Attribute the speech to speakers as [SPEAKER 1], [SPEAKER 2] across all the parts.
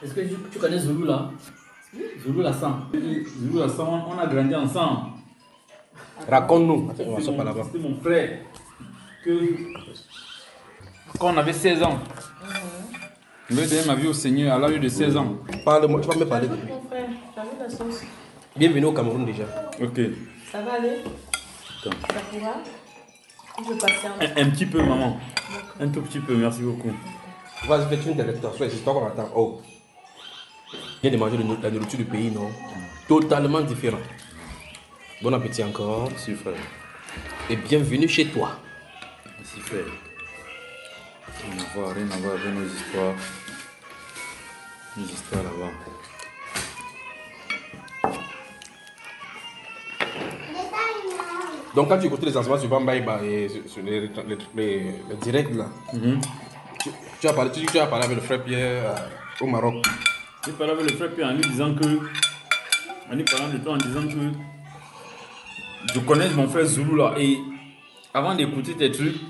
[SPEAKER 1] Est-ce que tu connais Zoulou là? Zoulou la sang. Zoulou la sang, on a grandi ensemble.
[SPEAKER 2] Raconte-nous. On va pas là-bas.
[SPEAKER 1] C'était mon frère. Quand on avait 16 ans. Je vais donner ma vie au Seigneur à l'âge de 16 ans.
[SPEAKER 2] Parle-moi, tu vas me parler de lui.
[SPEAKER 3] Mon frère, tu as vu la sauce?
[SPEAKER 2] Bienvenue au Cameroun déjà.
[SPEAKER 1] Ok.
[SPEAKER 3] Ça va aller?
[SPEAKER 1] Attends.
[SPEAKER 3] Ça pourra? Je vais passer
[SPEAKER 1] Un petit peu, maman. Un tout petit peu, merci beaucoup.
[SPEAKER 2] Vas-y, fais une télévision. C'est toi qu'on attend. Oh. Viens de manger la nourriture du pays, non? Totalement différent. Bon appétit encore.
[SPEAKER 1] Merci, frère.
[SPEAKER 2] Et bienvenue chez toi.
[SPEAKER 1] Merci, frère. Rien à voir avec nos histoires. Nos histoires là-bas.
[SPEAKER 2] Donc quand tu écoutes les enseignements sur Bambaïba et sur les directs là, tu as parlé avec le frère Pierre au Maroc.
[SPEAKER 1] J'ai parlé avec le frère Pierre en lui disant que, en lui parlant de toi en disant que je connais mon frère Zoulou là et avant d'écouter tes trucs,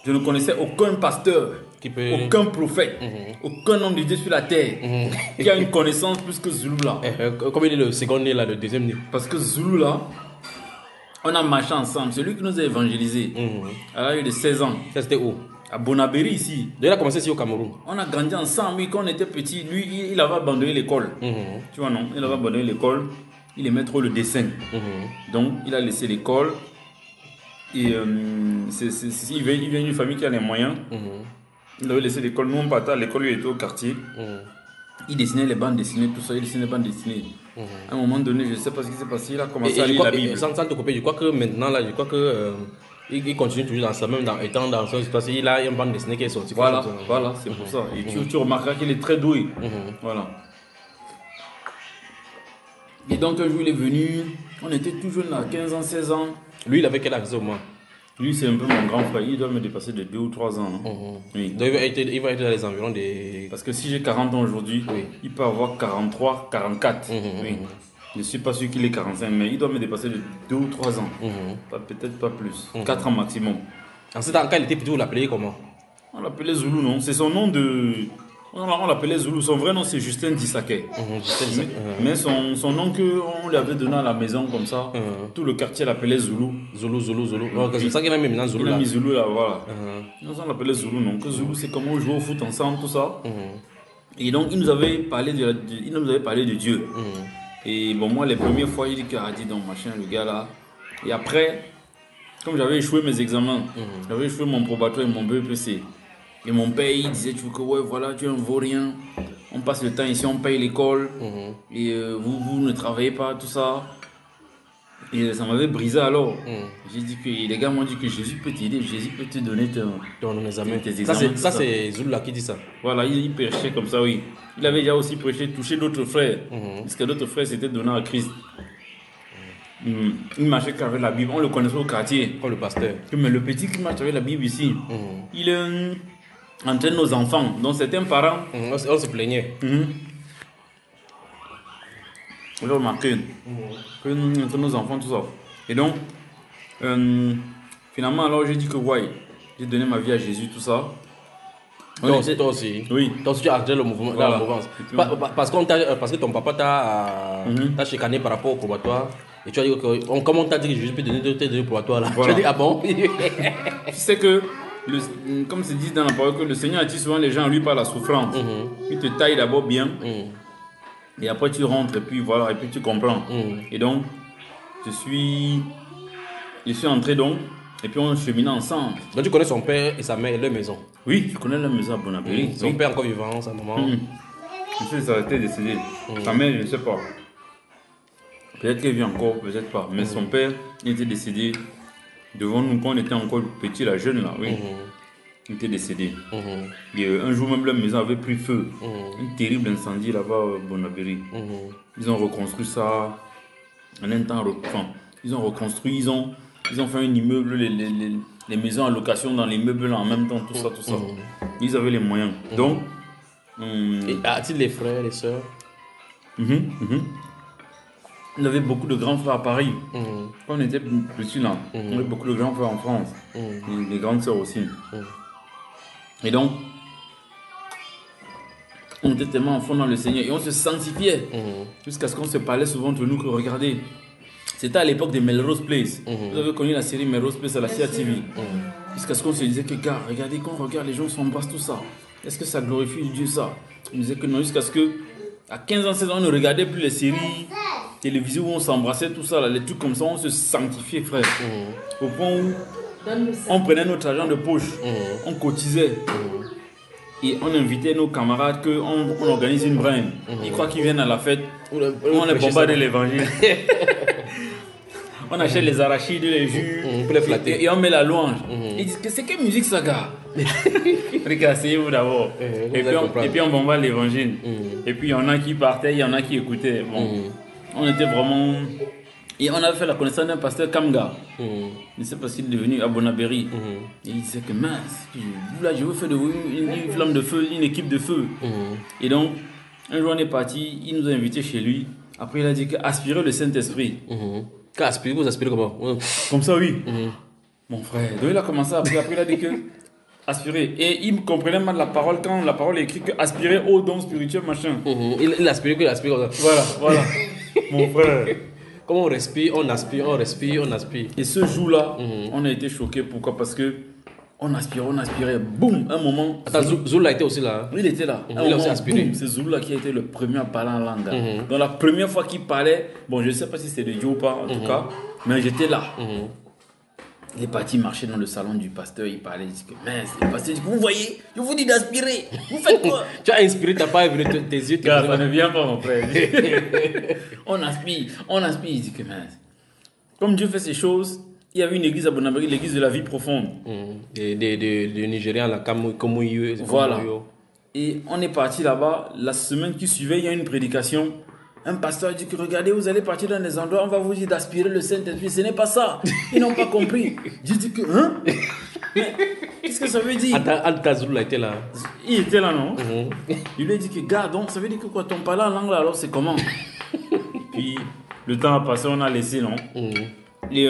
[SPEAKER 1] je ne connaissais aucun pasteur, aucun prophète, aucun homme de Dieu sur la terre qui a une connaissance plus que Zoulou là.
[SPEAKER 2] Comme il est le second né là, le deuxième né.
[SPEAKER 1] Parce que Zoulou là, on a marché ensemble, c'est lui qui nous a évangélisés à l'âge de 16 ans.
[SPEAKER 2] Ça c'était où?
[SPEAKER 1] À Bonabéry ici.
[SPEAKER 2] Il a commencé ici au Cameroun.
[SPEAKER 1] On a grandi ensemble, mais quand on était petit, lui il avait abandonné l'école. Tu vois non, il avait abandonné l'école, il aimait trop le dessin. Donc il a laissé l'école. Et il vient d'une famille qui a les moyens. Il avait laissé l'école. Nous on partait à l'école, lui il était au quartier. Il dessinait les bandes dessinées, tout ça, il dessinait les bandes dessinées. À un moment donné, je ne sais pas ce qui s'est passé, il a commencé à lire la Bible.
[SPEAKER 2] Sans te couper, je crois que maintenant, là, je crois que il continue toujours dans ça, même étant dans son situation. Il a une bande dessinée qui est sortie.
[SPEAKER 1] Voilà, c'est pour ça. Et tu remarqueras qu'il est très doué. Voilà. Et donc un jour il est venu, on était tout jeunes là, 15 ans, 16 ans.
[SPEAKER 2] Lui, il avait quel âge au moins?
[SPEAKER 1] Lui, c'est un peu mon grand frère, il doit me dépasser de 2 ou 3 ans. Oui.
[SPEAKER 2] Donc il va être dans les environs des...
[SPEAKER 1] Parce que si j'ai 40 ans aujourd'hui, il peut avoir 43, 44. Oui. Je ne suis pas sûr qu'il ait 45, mais il doit me dépasser de 2 ou 3 ans. Peut-être pas plus. 4 ans maximum.
[SPEAKER 2] En ce temps, quand il était petit, vous l'appelez comment?
[SPEAKER 1] On l'appelait Zoulou, non? C'est son nom de... On l'appelait Zoulou. Son vrai nom, c'est Justin Dissaké. Mais son nom qu'on lui avait donné à la maison, comme ça, tout le quartier l'appelait Zoulou.
[SPEAKER 2] Zoulou. C'est ça qu'il a mis maintenant, Zoulou.
[SPEAKER 1] Il a mis Zoulou là, voilà. Nous, on l'appelait Zoulou, non? Que Zoulou, c'est comment on joue au foot ensemble, tout ça. Et donc, il nous avait parlé de Dieu. Et bon, moi, les premières fois, il dit qu'il a dit, donc, machin, le gars là. Et après, comme j'avais échoué mes examens, j'avais échoué mon probatoire et mon BEPC. Et mon père, il disait, tu veux que, ouais, voilà, tu es un vaurien. On passe le temps ici, on paye l'école. Et vous ne travaillez pas, tout ça. Et ça m'avait brisé alors. J'ai dit que les gars m'ont dit que Jésus peut t'aider, Jésus peut te donner
[SPEAKER 2] ton examen.
[SPEAKER 1] tes examens.
[SPEAKER 2] Ça c'est Zoula qui dit ça.
[SPEAKER 1] Voilà, il prêchait comme ça, oui. Il avait déjà aussi prêché, touché d'autres frères. Parce que d'autres frères s'étaient donnés à Christ. Il marchait qu'avec la Bible, on le connaissait au quartier.
[SPEAKER 2] Comme le pasteur.
[SPEAKER 1] Mais le petit qui marche avec la Bible ici, il entraîne nos enfants. Donc certains parents.
[SPEAKER 2] On se plaignait.
[SPEAKER 1] On a remarqué que entre nos enfants, tout ça. Et donc, finalement, alors j'ai dit que ouais, j'ai donné ma vie à Jésus, tout ça.
[SPEAKER 2] Toi aussi.
[SPEAKER 1] Oui.
[SPEAKER 2] Toi aussi, tu as entré le mouvement, dans la mouvance. Parce que ton papa t'a chicané par rapport au probatoire. Et tu as dit que, comment on t'a dit que Jésus peut donner le probatoire là?
[SPEAKER 1] Voilà.
[SPEAKER 2] Tu as dit, ah bon?
[SPEAKER 1] Tu sais que, comme c'est dit dans la parole, que le Seigneur attire souvent les gens à lui par la souffrance. Il te taille d'abord bien. Et après tu rentres et puis voilà, et puis tu comprends. Et donc, je suis entré donc, et puis on cheminait ensemble.
[SPEAKER 2] Donc tu connais son père et sa mère et leur maison?
[SPEAKER 1] Oui, je connais leur maison à Bonabéry.
[SPEAKER 2] Son père encore vivant, sa maman?
[SPEAKER 1] Je sais que ça a été décédé. Sa mère, je ne sais pas. Peut-être qu'elle vit encore, peut-être pas. Mais son père, il était décédé devant nous quand on était encore petit, la jeune là, oui. Il était décédé. Et un jour même, leur maison avait pris feu. Un terrible incendie là-bas à Bonabéry. Ils ont reconstruit ça en un temps. Enfin, ils ont reconstruit, ils ont fait un immeuble, les maisons en location dans l'immeuble en même temps, tout ça. Ils avaient les moyens. Donc,
[SPEAKER 2] et a-t-il les frères, les sœurs?
[SPEAKER 1] Il avait beaucoup de grands frères à Paris. Quand on était petits là, on avait beaucoup de grands frères en France. Et des grandes sœurs aussi. Et donc, On était tellement en fond dans le Seigneur et on se sanctifiait. Jusqu'à ce qu'on se parlait souvent entre nous que regardez. C'était à l'époque de Melrose Place. Vous avez connu la série Melrose Place à la CRTV. Jusqu'à ce qu'on se disait que, gars, regardez, quand on regarde, les gens s'embrassent, tout ça. Est-ce que ça glorifie Dieu, ça? On disait que non, jusqu'à ce que, à 15 ans, 16 ans, on ne regardait plus les séries télévisées où on s'embrassait, tout ça, là, les trucs comme ça, on se sanctifiait, frère. Au point où on prenait notre argent de poche, on cotisait. Et on invitait nos camarades qu'on organise une braine. Ils croient qu'ils viennent à la fête. On les bombarde de l'évangile. On achète les arachides, les jus,
[SPEAKER 2] pour les flatter.
[SPEAKER 1] Et on met la louange. Ils disent que c'est quelle musique ça, gars? Asseyez-vous d'abord. Et puis on bombarde l'évangile. Et puis il y en a qui partaient, il y en a qui écoutaient. Bon, on était vraiment. Et on avait fait la connaissance d'un pasteur Kamga. Je ne sais pas s'il est devenu à Bonabéry. Et il disait que mince, là je veux faire de vous une flamme de feu, une équipe de feu. Et donc, un jour on est parti, il nous a invités chez lui. Après il a dit qu'aspirer le Saint-Esprit.
[SPEAKER 2] Aspirer, vous aspirez comment?
[SPEAKER 1] Comme ça, oui. Mon frère, donc il a commencé à appeler, après il a dit que aspirer. Et il me comprenait mal la parole quand la parole est écrite que aspirer au don spirituel, machin.
[SPEAKER 2] Il aspire qu'il aspire comme ça.
[SPEAKER 1] Voilà. Mon frère.
[SPEAKER 2] Comment on respire, on aspire, on respire, on aspire.
[SPEAKER 1] Et ce jour-là, on a été choqués. Pourquoi? Parce que on aspirait, boum, un moment.
[SPEAKER 2] Attends, Zoula était aussi là.
[SPEAKER 1] Il était là.
[SPEAKER 2] Il a aussi aspiré.
[SPEAKER 1] Boum, c'est Zoula qui a été le premier à parler en langue. Donc la première fois qu'il parlait, bon, je ne sais pas si c'était de Dieu ou pas, en tout cas, mais j'étais là. Il est parti marcher dans le salon du pasteur, il parlait, il dit que mince, le pasteur dit, vous voyez, je vous dis d'aspirer, vous faites quoi?
[SPEAKER 2] Tu as inspiré, tu n'as pas vu tes yeux.
[SPEAKER 1] Car ça ne vient pas, mon frère. on aspire, il dit que mince. Comme Dieu fait ces choses, il y avait une église à Bonabéry, l'église de la vie profonde.
[SPEAKER 2] De Nigériens, la Kamuyu.
[SPEAKER 1] Voilà. Et on est parti là-bas, la semaine qui suivait, il y a une prédication. Un pasteur dit que regardez, vous allez partir dans des endroits, on va vous dire d'aspirer le Saint-Esprit. Ce n'est pas ça. Ils n'ont pas compris. Je dis que, hein? Mais qu'est-ce que ça veut dire?
[SPEAKER 2] Al-Tazoula était là.
[SPEAKER 1] Il était là, non? Il lui a dit que, gars, donc ça veut dire que quoi, ton parler en langue là, alors c'est comment? Puis le temps a passé, on a laissé, non? Et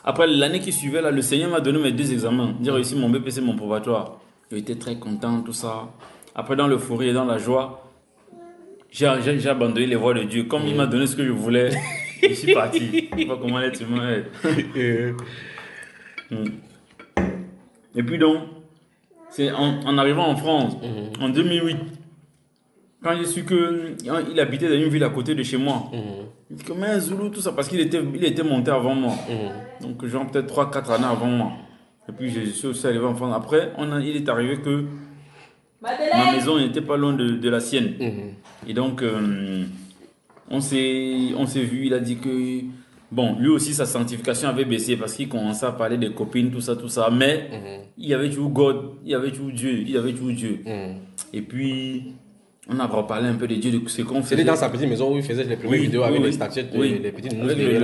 [SPEAKER 1] après l'année qui suivait, là, le Seigneur m'a donné mes 2 examens. J'ai réussi mon BPC, mon probatoire. J'étais très content, tout ça. Après, dans l'euphorie et dans la joie, j'ai abandonné les voies de Dieu. Comme il m'a donné ce que je voulais, je suis parti. Je ne sais pas comment l'être humain est. Et puis donc, c'est en arrivant en France, en 2008, quand j'ai su qu'il habitait dans une ville à côté de chez moi, il dit comment un Zoulou, tout ça, parce qu'il était monté avant moi. Donc, genre peut-être 3-4 années avant moi. Et puis, je suis aussi arrivé en France. Après, il est arrivé que ma maison n'était pas loin de la sienne. Et donc, on s'est vu, il a dit que, bon, lui aussi, sa sanctification avait baissé parce qu'il commençait à parler des copines, tout ça. Mais il y avait toujours God, il y avait toujours Dieu. Et puis, on a reparlé un peu de Dieu, de ce qu'on faisait.
[SPEAKER 2] C'était dans sa petite maison où il faisait les premières vidéos avec les statuettes, les petites mousses.
[SPEAKER 1] Avec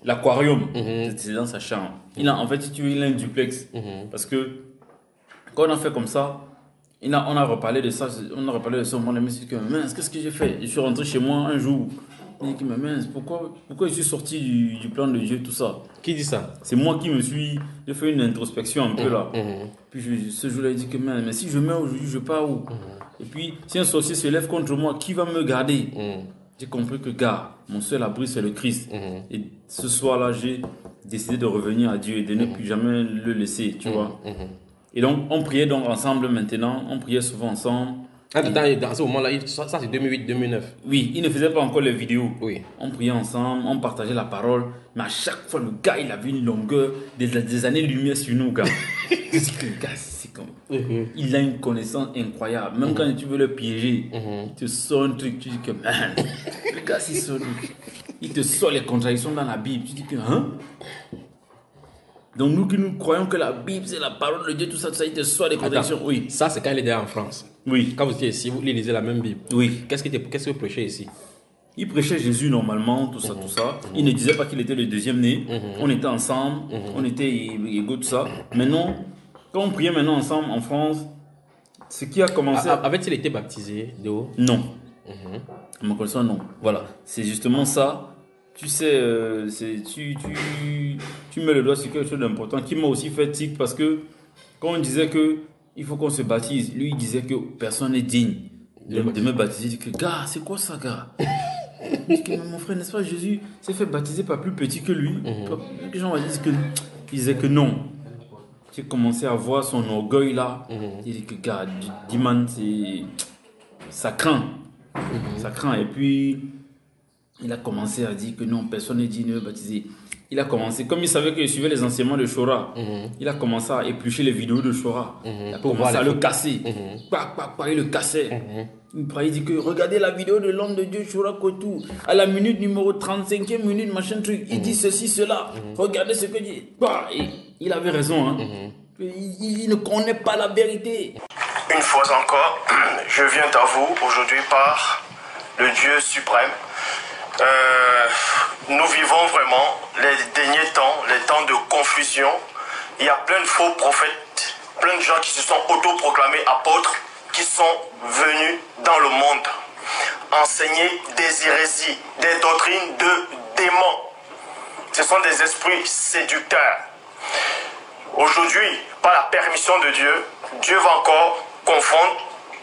[SPEAKER 1] l'aquarium, c'est dans sa chambre. En fait, si tu veux, il a un duplex. Parce que quand on a fait comme ça, on a reparlé de ça. On a dit que mince, qu'est-ce que j'ai fait? Je suis rentré chez moi un jour. Il dit que mince, pourquoi je suis sorti du plan de Dieu, tout ça?
[SPEAKER 2] Qui dit ça?
[SPEAKER 1] C'est moi qui j'ai fait une introspection un peu là. Puis ce jour-là, il dit que mince, mais si je meurs aujourd'hui, je pars où? Et puis, si un sorcier se lève contre moi, qui va me garder? J'ai compris que, gars, mon seul abri, c'est le Christ. Et ce soir-là, j'ai décidé de revenir à Dieu et de ne plus jamais le laisser, tu vois. Et donc, on priait donc ensemble maintenant. On priait souvent ensemble.
[SPEAKER 2] Dans ce moment-là, ça c'est 2008-2009.
[SPEAKER 1] Oui, il ne faisait pas encore les vidéos.
[SPEAKER 2] Oui.
[SPEAKER 1] On priait ensemble, on partageait la parole. Mais à chaque fois, le gars, il avait une longueur, des années-lumière sur nous, gars. Je dis que le gars, c'est comme... Il a une connaissance incroyable. Même quand tu veux le piéger, il te sort un truc, tu dis que, man, le gars, il te sort les contradictions dans la Bible. Tu dis que, hein? Donc nous qui nous croyons que la Bible, c'est la parole de Dieu, tout ça, il te sort les contradictions. Oui.
[SPEAKER 2] Ça, c'est quand il était en France.
[SPEAKER 1] Oui.
[SPEAKER 2] Quand vous étiez ici, vous lisez la même Bible.
[SPEAKER 1] Oui.
[SPEAKER 2] Qu'est-ce que vous prêchez ici?
[SPEAKER 1] Il prêchait Jésus normalement, tout ça. Il ne disait pas qu'il était le deuxième né. On était ensemble, on était égaux, tout ça. Maintenant, quand on priait maintenant ensemble en France, ce qui a commencé...
[SPEAKER 2] Avait-il été baptisé de haut?
[SPEAKER 1] Non. À ma connaissance, non. Voilà. C'est justement ça. Tu sais, tu mets le doigt sur quelque chose d'important qui m'a aussi fait tic parce que quand on disait que il faut qu'on se baptise. Lui, il disait que personne n'est digne de me baptiser. Il dit que, gars, c'est quoi ça, gars? Il dit que, mon frère, n'est-ce pas, Jésus s'est fait baptiser par plus petit que lui. Les gens disaient que non. J'ai commencé à voir son orgueil là. Il dit que, gars, Diman, ça craint. Ça craint. Et puis, il a commencé à dire que non, personne n'est digne de me baptiser. Il a commencé, comme il savait qu'il suivait les enseignements de Shora, il a commencé à éplucher les vidéos de Shora. Il a commencé à le casser. Il le cassait. Il dit que regardez la vidéo de l'homme de Dieu, Shora Kotou, à la minute numéro 35e minute, machin truc. Il dit ceci, cela. Regardez ce que dit. Et il avait raison. Il ne connaît pas la vérité.
[SPEAKER 4] Une fois encore, je viens à vous aujourd'hui par le Dieu suprême. Nous vivons vraiment les derniers temps, les temps de confusion. Il y a plein de faux prophètes, plein de gens qui se sont autoproclamés apôtres, qui sont venus dans le monde enseigner des hérésies, des doctrines de démons. Ce sont des esprits séducteurs. Aujourd'hui, par la permission de Dieu, Dieu va encore confondre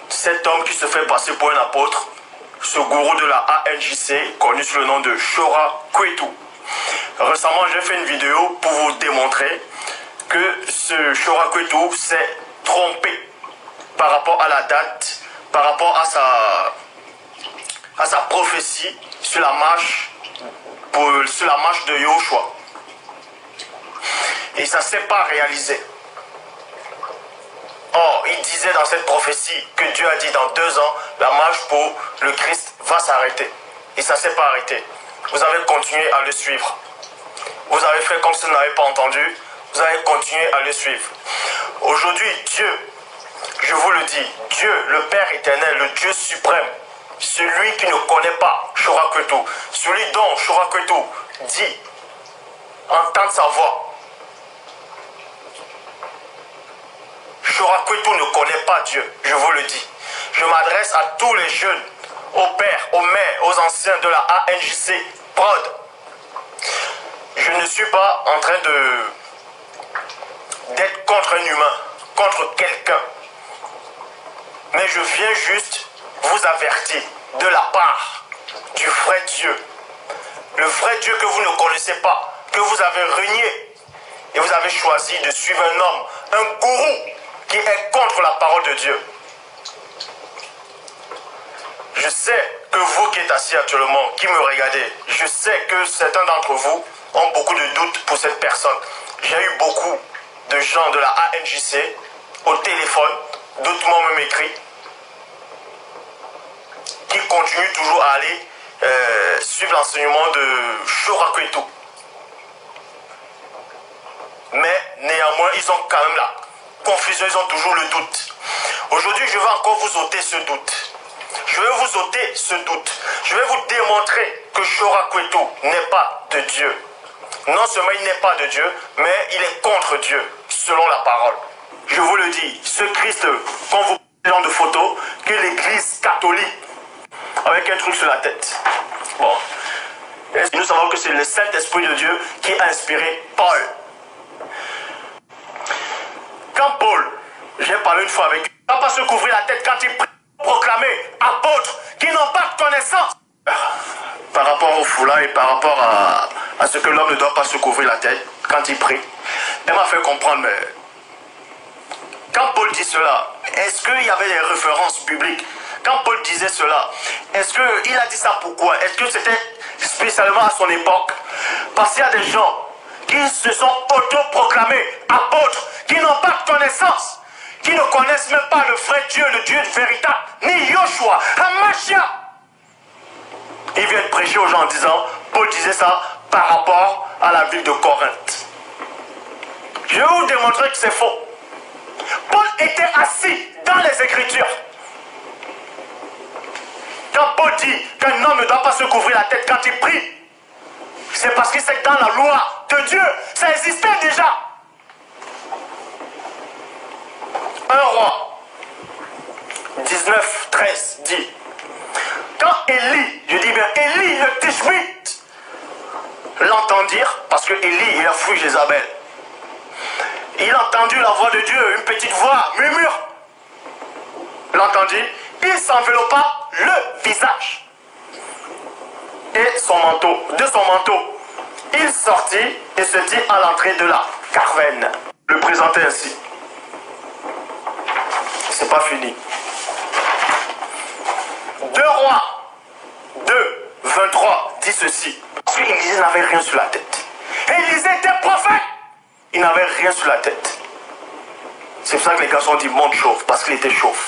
[SPEAKER 4] cet homme qui se fait passer pour un apôtre, ce gourou de la ANJC, connu sous le nom de Shora Kwetu. Récemment, j'ai fait une vidéo pour vous démontrer que ce Shora Kwetu s'est trompé par rapport à la date, par rapport à sa prophétie sur la marche de Yahushua. Et ça ne s'est pas réalisé. Or, il disait dans cette prophétie que Dieu a dit dans 2 ans, la marche pour le Christ va s'arrêter. Et ça ne s'est pas arrêté. Vous avez continué à le suivre. Vous avez fait comme si vous n'avez pas entendu. Vous avez continué à le suivre. Aujourd'hui, Dieu, je vous le dis, Dieu, le Père éternel, le Dieu suprême, celui qui ne connaît pas Shora Kwetu, celui dont Shora Kwetu dit, entendre sa voix. Shora Kwetu ne connaît pas Dieu, je vous le dis. Je m'adresse à tous les jeunes, aux pères, aux mères, aux anciens de la ANJC, Prod. Je ne suis pas en train d'être contre un humain, contre quelqu'un. Mais je viens juste vous avertir de la part du vrai Dieu. Le vrai Dieu que vous ne connaissez pas, que vous avez renié. Et vous avez choisi de suivre un homme, un gourou, qui est contre la parole de Dieu. Je sais que vous qui êtes assis actuellement, qui me regardez, je sais que certains d'entre vous ont beaucoup de doutes pour cette personne. J'ai eu beaucoup de gens de la ANJC au téléphone, d'autres m'ont même écrit, qui continuent toujours à aller suivre l'enseignement de Shora Kwetu. Mais néanmoins, ils ont quand même la confusion, ils ont toujours le doute. Aujourd'hui, je vais encore vous ôter ce doute. Je vais vous ôter ce doute. Je vais vous démontrer que Shora Kwetu n'est pas de Dieu. Non seulement il n'est pas de Dieu, mais il est contre Dieu, selon la parole. Je vous le dis, ce Christ, qu'on vous prend de photos, que l'église catholique, avec un truc sur la tête. Bon. Et nous savons que c'est le Saint-Esprit de Dieu qui a inspiré Paul. Quand Paul, j'ai parlé une fois avec lui, il ne va pas se couvrir la tête quand il proclamait apôtres qui n'ont pas de connaissance. Par rapport au foulard et par rapport à ce que l'homme ne doit pas se couvrir la tête quand il prie, elle m'a fait comprendre, mais quand Paul dit cela, est-ce qu'il y avait des références bibliques? Quand Paul disait cela, est-ce qu'il a dit ça pourquoi? Est-ce que c'était spécialement à son époque? Parce qu'il y a des gens qui se sont autoproclamés apôtres, qui n'ont pas de connaissance, qui ne connaissent même pas le vrai Dieu, le Dieu véritable, ni Yahushua, Hamashiach. Ils viennent prêcher aux gens en disant, Paul disait ça par rapport à la ville de Corinthe. Je vais vous démontrer que c'est faux. Paul était assis dans les Écritures. Quand Paul dit qu'un homme ne doit pas se couvrir la tête quand il prie, c'est parce que c'est dans la loi de Dieu. Ça existait déjà. 1 Roi 19, 13 dit, quand Élie, je dis bien Élie le Tishbite, l'entendirent, parce que Élie il a fui Jézabel, il a entendu la voix de Dieu, une petite voix murmure, l'entendit, il s'enveloppa le visage et son manteau, de son manteau. Il sortit et se dit à l'entrée de la carverne. Le présentait ainsi. C'est pas fini. 2 Rois 2, 23 dit ceci. Parce qu'Élisée n'avait rien sur la tête. Élisée était prophète. Il n'avait rien sur la tête. C'est pour ça que les garçons disent monde chauve, parce qu'il était chauve.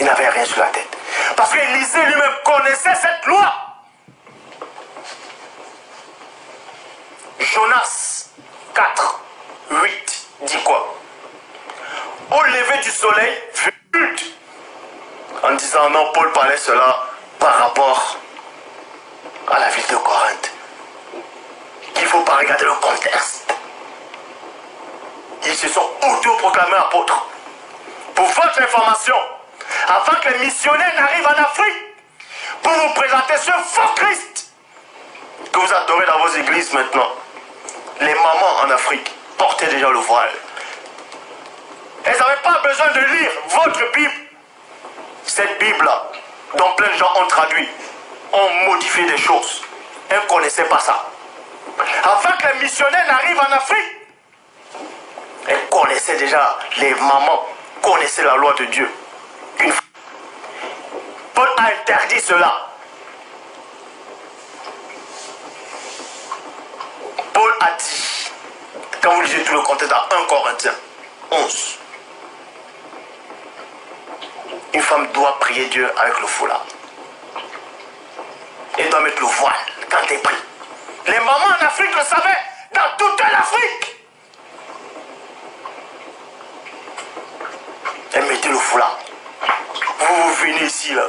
[SPEAKER 4] Il n'avait rien sur la tête. Parce qu'Élisée lui-même connaissait cette loi. Jonas 4, 8 dit quoi? Au lever du soleil fut culte. En disant non, Paul parlait cela par rapport à la ville de Corinthe. Il ne faut pas regarder le contexte. Ils se sont auto-proclamés apôtres. Pour votre information, afin que les missionnaires n'arrivent en Afrique pour vous présenter ce faux Christ que vous adorez dans vos églises maintenant. Les mamans en Afrique portaient déjà le voile. Elles n'avaient pas besoin de lire votre Bible. Cette Bible-là, dont plein de gens ont traduit, ont modifié des choses. Elles ne connaissaient pas ça. Afin que les missionnaires n'arrivent en Afrique, elles connaissaient déjà, les mamans connaissaient la loi de Dieu. Paul a interdit cela. Paul a dit, quand vous lisez tout le contexte dans 1 Corinthiens 11, une femme doit prier Dieu avec le foulard. Elle doit mettre le voile quand elle prie. Les mamans en Afrique le savaient, dans toute l'Afrique. Elle mettait le foulard. Vous venez ici, là.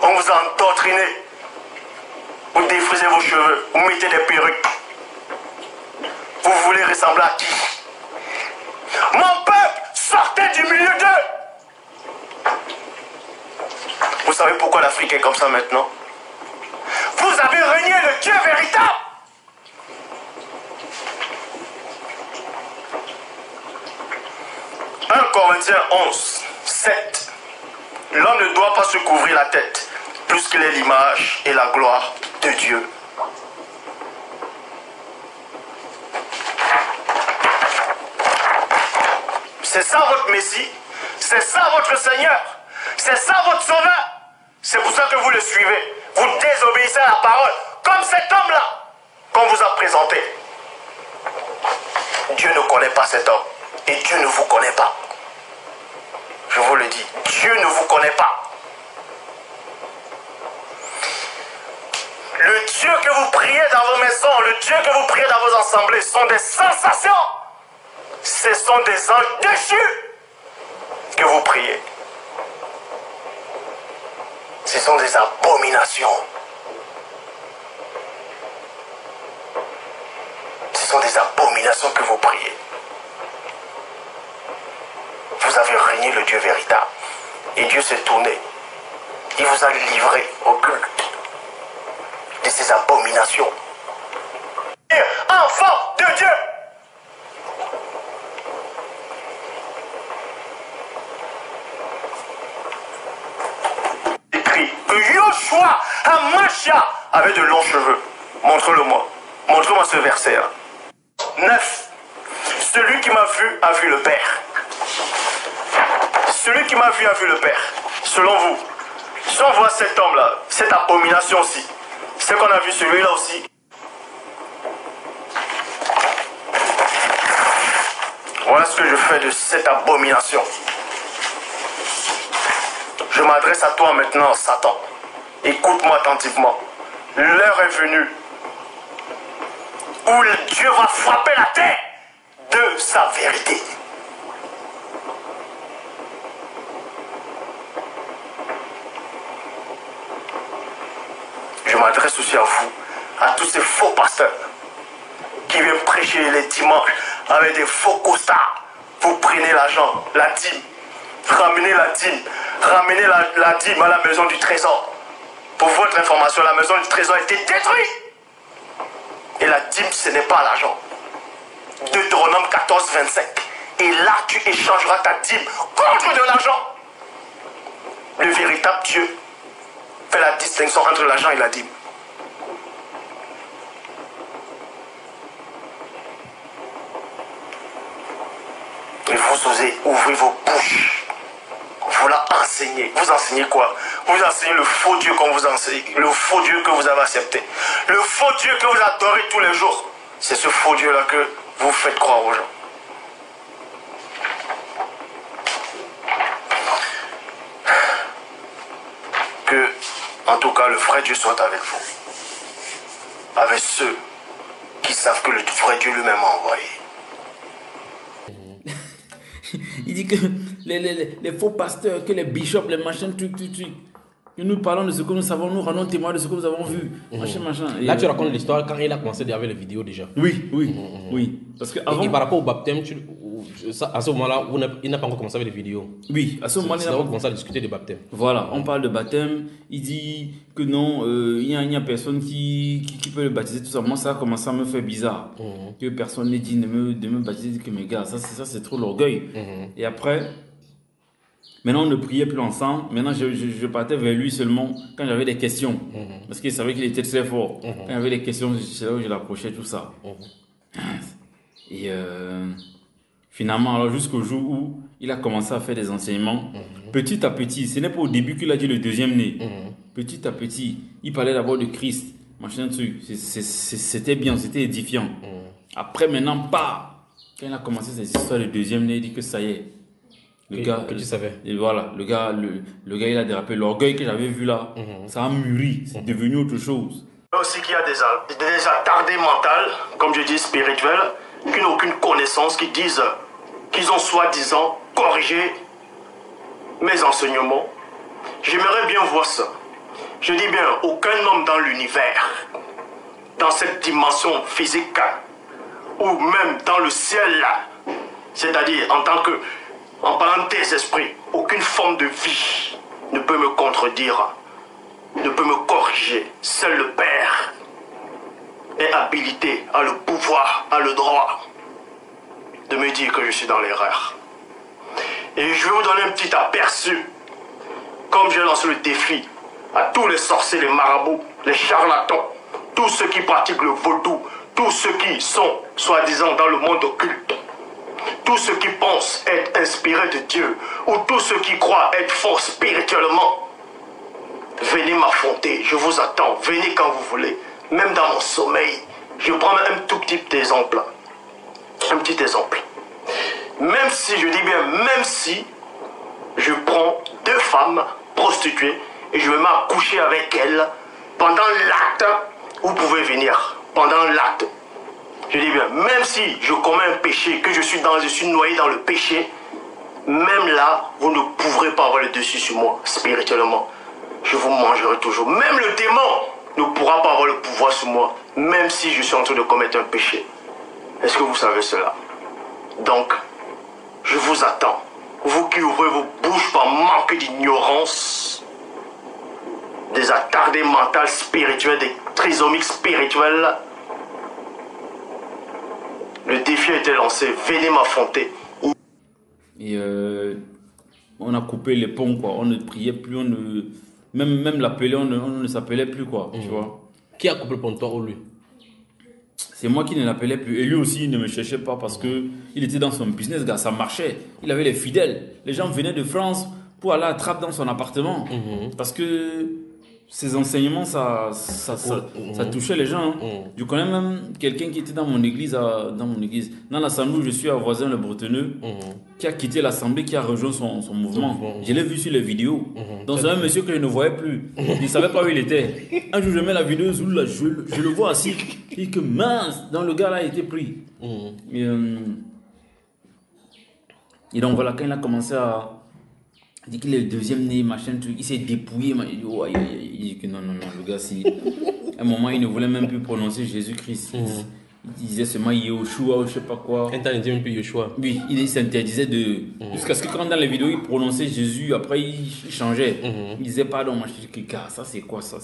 [SPEAKER 4] On vous a endoctriné. Vous défrisez vos cheveux. Vous mettez des perruques. Vous voulez ressembler à qui? Mon peuple, sortez du milieu d'eux. Vous savez pourquoi l'Afrique est comme ça maintenant? Vous avez renié le Dieu véritable. « 1 Corinthiens 11, 7. L'homme ne doit pas se couvrir la tête, puisqu'il est l'image et la gloire de Dieu. » C'est ça votre Messie, c'est ça votre Seigneur, c'est ça votre Sauveur. C'est pour ça que vous le suivez. Vous désobéissez à la parole, comme cet homme-là qu'on vous a présenté. Dieu ne connaît pas cet homme, et Dieu ne vous connaît pas. Je vous le dis, Dieu ne vous connaît pas. Le Dieu que vous priez dans vos maisons, le Dieu que vous priez dans vos assemblées sont des sensations. Ce sont des anges déchus que vous priez. Ce sont des abominations. Ce sont des abominations que vous priez. Vous avez renié le Dieu véritable. Et Dieu s'est tourné. Il vous a livré au culte de ces abominations. Enfant de Dieu. Écrit que Yoshua Hamashia avait de longs cheveux. Montre-le-moi. Montre-moi ce verset. 9. Celui qui m'a vu a vu le Père. Celui qui m'a vu a vu le Père. Selon vous, si on voit cet homme-là, cette abomination aussi, c'est qu'on a vu celui-là aussi. Voilà ce que je fais de cette abomination. Je m'adresse à toi maintenant, Satan. Écoute-moi attentivement. L'heure est venue où Dieu va frapper la terre de sa vérité. Je m'adresse aussi à vous, à tous ces faux pasteurs qui viennent prêcher les dimanches avec des faux costards. Vous prenez l'argent, la dîme, ramenez la dîme, ramenez la dîme à la maison du trésor. Pour votre information, la maison du trésor a été détruite. Et la dîme, ce n'est pas l'argent. Deutéronome 14, 25 Et là, tu échangeras ta dîme contre de l'argent. Le véritable Dieu fait la distinction entre l'argent et la dîme. Et vous osez ouvrir vos bouches. Vous la enseignez. Vous enseignez quoi? Vous enseignez le faux Dieu qu'on vous enseigne. Le faux Dieu que vous avez accepté. Le faux Dieu que vous adorez tous les jours. C'est ce faux Dieu-là que vous faites croire aux gens. Que, en tout cas, le vrai Dieu soit avec vous. Avec ceux qui savent que le vrai Dieu lui-même a envoyé.
[SPEAKER 1] Il dit que les faux pasteurs, que les bishops, les machins, trucs. Que nous parlons de ce que nous savons, nous rendons témoin de ce que nous avons vu. Machin. Et
[SPEAKER 2] là, tu racontes l'histoire quand il a commencé avec les vidéos déjà.
[SPEAKER 1] Oui. Parce que avant...
[SPEAKER 2] Et par rapport au baptême, à ce moment-là, il n'a pas encore commencé avec les vidéos.
[SPEAKER 1] Oui, à ce moment-là,
[SPEAKER 2] il a commencé à discuter des baptêmes.
[SPEAKER 1] Voilà, on parle de baptême. Il dit que non, il n'y a personne qui peut le baptiser, tout ça. Moi, ça a commencé à me faire bizarre. Que personne n'ait dit de me baptiser, que mes gars, ça c'est trop l'orgueil. Et après... Maintenant, on ne priait plus ensemble. Maintenant, je partais vers lui seulement quand j'avais des questions. Parce qu'il savait qu'il était très fort. Quand j'avais des questions, c'est là où je l'approchais, tout ça. Et finalement, alors jusqu'au jour où il a commencé à faire des enseignements, petit à petit, ce n'est pas au début qu'il a dit le deuxième né. Petit à petit, il parlait d'abord de Christ. Machin truc. C'était bien, c'était édifiant. Après, maintenant, quand il a commencé cette histoire de deuxième né, il dit que ça y est. Le gars,
[SPEAKER 2] que tu savais.
[SPEAKER 1] Et voilà, le gars, il a dérapé. L'orgueil que j'avais vu là, ça a mûri, c'est devenu autre chose.
[SPEAKER 4] Aussi qu'il y a des attardés mentales, comme je dis spirituels, qui n'ont aucune connaissance, qui disent qu'ils ont soi-disant corrigé mes enseignements. J'aimerais bien voir ça. Je dis bien, aucun homme dans l'univers, dans cette dimension physique, ou même dans le ciel là, c'est-à-dire en parlant des esprits, aucune forme de vie ne peut me contredire, ne peut me corriger. Seul le Père est habilité, a le pouvoir, a le droit de me dire que je suis dans l'erreur. Et je vais vous donner un petit aperçu, comme j'ai lancé le défi à tous les sorciers, les marabouts, les charlatans, tous ceux qui pratiquent le vaudou, tous ceux qui sont soi-disant dans le monde occulte, tous ceux qui pensent être inspirés de Dieu, ou tous ceux qui croient être forts spirituellement. Venez m'affronter, je vous attends, venez quand vous voulez, même dans mon sommeil. Je prends un tout petit exemple. Un petit exemple. Même si, je dis bien, même si je prends 2 femmes prostituées et je me mets à coucher avec elles pendant l'acte, vous pouvez venir. Pendant l'acte. Je dis bien, même si je commets un péché, que je suis noyé dans le péché, même là, vous ne pourrez pas avoir le dessus sur moi, spirituellement. Je vous mangerai toujours. Même le démon ne pourra pas avoir le pouvoir sur moi, même si je suis en train de commettre un péché. Est-ce que vous savez cela? Donc, je vous attends. Vous qui ouvrez vos bouches par manque d'ignorance, des attardés mentales spirituels, des trisomiques spirituels, le défi a été lancé. Venez m'affronter.
[SPEAKER 1] Et on a coupé les ponts, quoi. On ne priait plus, même l'appeler, on ne s'appelait plus, quoi. Tu vois.
[SPEAKER 2] Qui a coupé le pont, toi ou lui?
[SPEAKER 1] C'est moi qui ne l'appelais plus. Et lui aussi, il ne me cherchait pas parce qu'il était dans son business, gars. Ça marchait. Il avait les fidèles. Les gens venaient de France pour aller à Trappes dans son appartement. Parce que ces enseignements, ça touchait les gens. Je connais même quelqu'un qui était dans mon église, dans l'assemblée où je suis à Voisin le Bretonneux, qui a quitté l'assemblée, qui a rejoint son mouvement. Je l'ai vu sur les vidéos. Dans un monsieur que je ne voyais plus. Il ne savait pas où il était. Un jour, je mets la vidéo sous là, je le vois assis. Il dit que mince, dans le gars là, il était pris. Et donc voilà, quand il a commencé à... Il dit qu'il est le deuxième né, machin, truc. Il s'est dépouillé. Il dit, oh, il dit que non, le gars, si. À un moment, il ne voulait même plus prononcer Jésus-Christ. Il disait seulement Yehoshua ou je sais pas quoi.
[SPEAKER 2] Il n'était même plus Yeshua.
[SPEAKER 1] Oui, il s'interdisait de. Jusqu'à ce que quand dans les vidéos, il prononçait Jésus, après il changeait. Il disait pardon, moi je dis que ça c'est quoi, ça